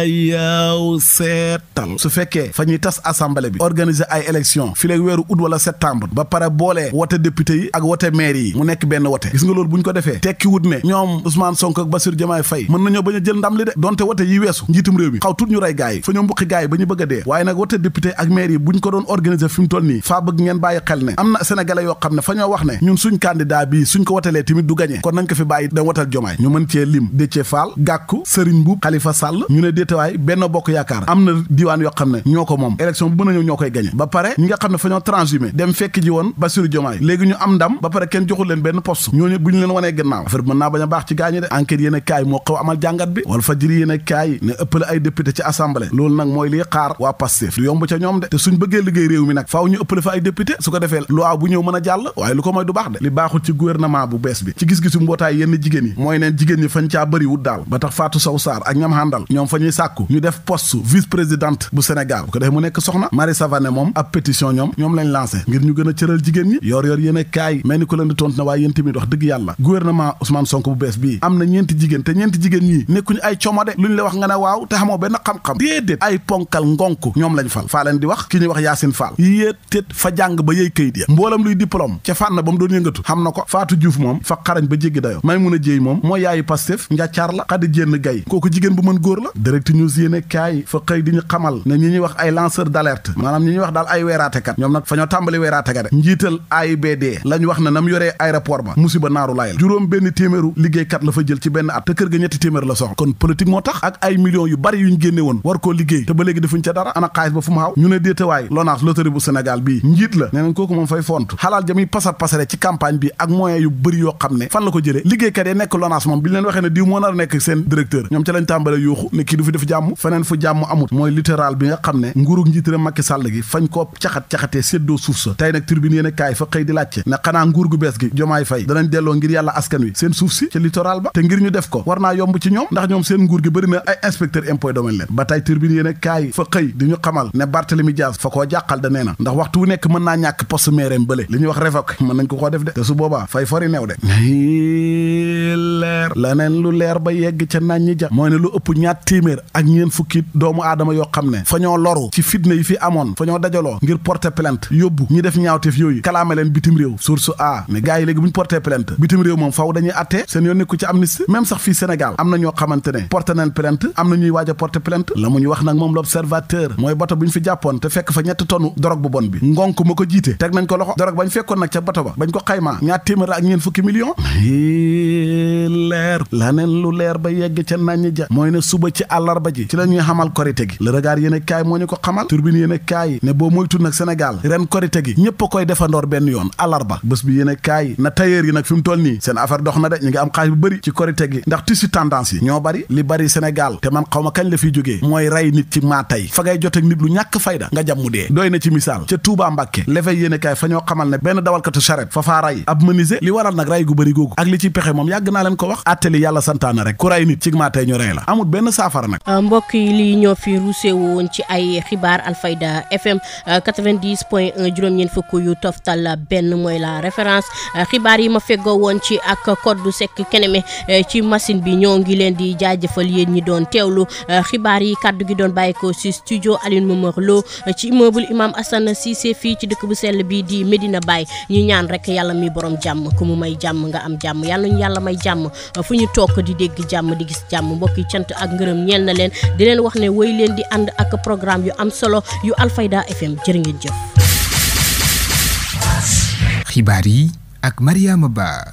yaw seetal su fekkee fa ñuy tas assemblée bi organiser ay élection fi leeg weeru août wala septembre ba pare boolee wote député yi ak wote maire yi mu nekk benn wote gis nga loolu bu ñu ko defee tekki wut ne ñoom Ousmane Sonko ak Bassirou Diomaye Faye mën nañoo bañ a jël ndam li de donte wote yi weesu njiitum réew mi xaw tut ñu rey gaay yi fa ñoo mbuqi gaay yi ba ñu bëgg a dee waaye nag wote député ak maire yi bu ñu ko doon organiser fi mu toll nii faa bëgg ngeen bàyyi xel ne am na sénégalais yoo xam ne fa ñoo wax ne ñun suñ candidat bii suñ ko wotelee tamit du gagné kon nañ ko fi bàyyi dem wotal Diomaye ñu mën cee lim Déthié Fall Gakou Serigne Mboup Khalifa Sall ñu ne déetawaay Benno Bokk Yaakaar am na diwaan yoo xam ne ñoo ko moom élection bu mën a ñëw ñoo koy gagné ba pare ñi nga xam ne fa ñoo transhumé dem fekk ji woon Bassirou Diomaye léegi ñu am ndam ba pare kenn joxul leen benn poste ñooñu bu ñu leen wanee gannaaw affaire mën naa bañ a baax ci gaañi de enquête yéen a kaay moo xaw amal jàngat bi wala Fadjri yéen a kaay ne ëppale ay député ci assemblée loolu nag mooy lii xaar waa Pastef du yomb ca ñoom de te suñ bëggee liggéey réew mi nag faaw ñu ëppale fa ay député su ko defee loi bu ñëw mën a jàll waaye lu ko mooy du baax de li baaxul ci gouvernement bu bees bi ci gis-gisu mbootaay yenn jigéen yi mooy neen jigéen ñi fañ caa bëri wut daal ba tax Fatou Sow Sarr ak ñam àndal ñoom fa ñuy sàkku ñu def poste vice présidente bu Sénégal bu ko defee mu nekk soxna Marie Savané moom ab pétition ñoom lañ lancé ngir ñu gën a cëral jigéen ñi yor yéen a kaay mel ni ko leen di tontu na waaye yéen tamit wax dëgg yàlla gouvernement Ousmane Sonko bu bees bii am na ñeenti jigéen te ñeenti jigéen ñii nekkuñu ay comode luñ la wax nga ne waaw te xamoo benn xam-xam déedéet ay ponkal ngonk ñoom lañ faa leen di wax ki ñuy wax Yacine Fall yéet fa jàng ba yëy kayit ya mboolam luy diplôme ca fànn ba mu doon yëngatu xam na ko Fatou Diouf moom fa xarañ ba jéggi dayo Maimouna Dièye moom mooy yaayu Pastef njàccaar la Khady Diène Gaye kooku jigéen bu mën góor la Direct News yéene kaay fa xëy di ñu xamal ne ñi ñuy wax ay lanceur d'alerte maanaam ñi ñuy wax daal ay weeraatekat ñoom nag fa ñoo tàmbali weeraate ga de njiital AIBD lañ wax ne nam yoree aéroport ba musiba naaru layal juróom benn téeméeru liggéeykat la fa jël ci benn at te kër ga ñetti téeméer la soxla kon politique moo tax ak ay millions yu bari yuñ génne woon war koo liggéey te ba léegi defuñ ca dara ana xaalis ba fu mu xaw ñu ne déetawaay LONASE loterie bu Sénégal bii njiit la nee nañ kooku moom fay font xalaal jami pasare ci campagne bi ak moyens yu bëri yoo xam ne fan la ko jëlee liggéeykat yi nekk LONASE moom bi ñu leen waxee ne diw moo nar a nekk seen directeur ñoom ca lañ tàmbale yuuxu ne kii du fi def jàmm feneen fu jàmm amut mooy littoral bi nga xam ne nguurug njiitëra Macky Sall gi fañ koo caxat-caxatee séddoo suuf sa tey nag tribune yéen a kaay fa xëy di laajte ne xanaa nguur gu bees gi Diomaye Faye danañ delloo ngir yàlla askan wi seen suuf si ca littoral ba te ngir ñu def ko war naa yomb ci ñoom ndax ñoom seen nguur gi bëri na ay inspecteur impôt domaine leen ba tey tribune yéen a kaay fa xëy di ñu xamal ne Barthélémy Dias fa koo jàqal da nee na ndax waxtu wu nekk mën naa ñàkk poste maire bële li ñuy wax révoque mën nañ ko koo def de te su boobaa fay fori neew de leer laneen lu leer ba yegg ca naan ñi ja mooy ne lu ëpp ñaar téeméer ak ñeen fukki doomu aadama yoo xam ne fa ñoo loru ci fitna yi fi amoon fa ñoo dajaloo ngir porter plainte yóbbu ñi def ñaawteef yooyu kalaame leen bitim réew source a mais gars yi léegi bu ñu porter plainte bitim réew moom faw dañuy attee seen yoon nekku ci amnistie même sax fii Sénégal am na ñoo xamante ne porter nañ plainte am na ñuy waaj a porter plainte la mu ñu wax nag moom l'observateur mooy bato bu ñu fi jàppoon te fekk fa 3 tonnes drogue bu bon bi ngonk ma ko jiite teg nañ ko loxo drogue bañ fekkoon nag ca bato ba bañ ko xaymaa ñaar téeméer ak ñeen fukki millions leer laneen lu leer ba yegg ca nañ ja mooy ne suba ci àllarba ji ci la ñuy xamal korite gi le regard yéen kaay moo ñu ko xamal turbine yéen kaay ne boo moytu nag Sénégal ren korite gi ñëpp a koy defandoor benn yoon àllarba bés bi yéen kaay na tailleur yi nag fi mu toll nii seen affaire dox na de ñu ngi am xaalis bu bëri ci korite gi ndax tissu tendance yi ñoo bari li bari Sénégal te man xaw ma kañ la fiy jógee mooy rey nit ci maa tey fa ngay joteeg nit lu ñàkk fayda nga jam mu dee doy na ci misaal ca Touba Mbàkke lefey yéen kaay fa ñoo xamal ne benn dawalkatu charrette fa faa ray ab menuisier li waral nag ray gu bëri googu ak li ci pexe moom yàgg naa leen ko wax atteli yàlla santaana rek ku ray nit ci maa tey ñu rey la amul benn saafara nag mbokk yi lii ñoo fi ruusee woon ci ay xibaar Alfayda FM 90.1 juróom-ñeent fukk yu toftal benn mooy la référence xibaar yi ma feggoo woon ci ak Codou Seck Keneme ci machine bi ñoo ngi leen di jaajëfal yéen ñi doon teewlu xibaar yi kaddu gi doon bàyyi ko ci studio Aline Momar Lo ci immeuble Imam Assane Cissé fii ci dëkk bu sell bi di Medina Baye ñu ñaan rek yàlla mi borom jàmm ku mu may jàmm nga am jàmm yàlla ñu yàlla may jàmm fu ñu toog di dégg jàmm di gis jàmm mbokk yi cant ak ngërëm ñeel na leen di leen wax ne woy leen di ànd ak programme yu am solo yu Alfayda FM jërë ngeen jëf. xibaar yi ak Mariama Ba.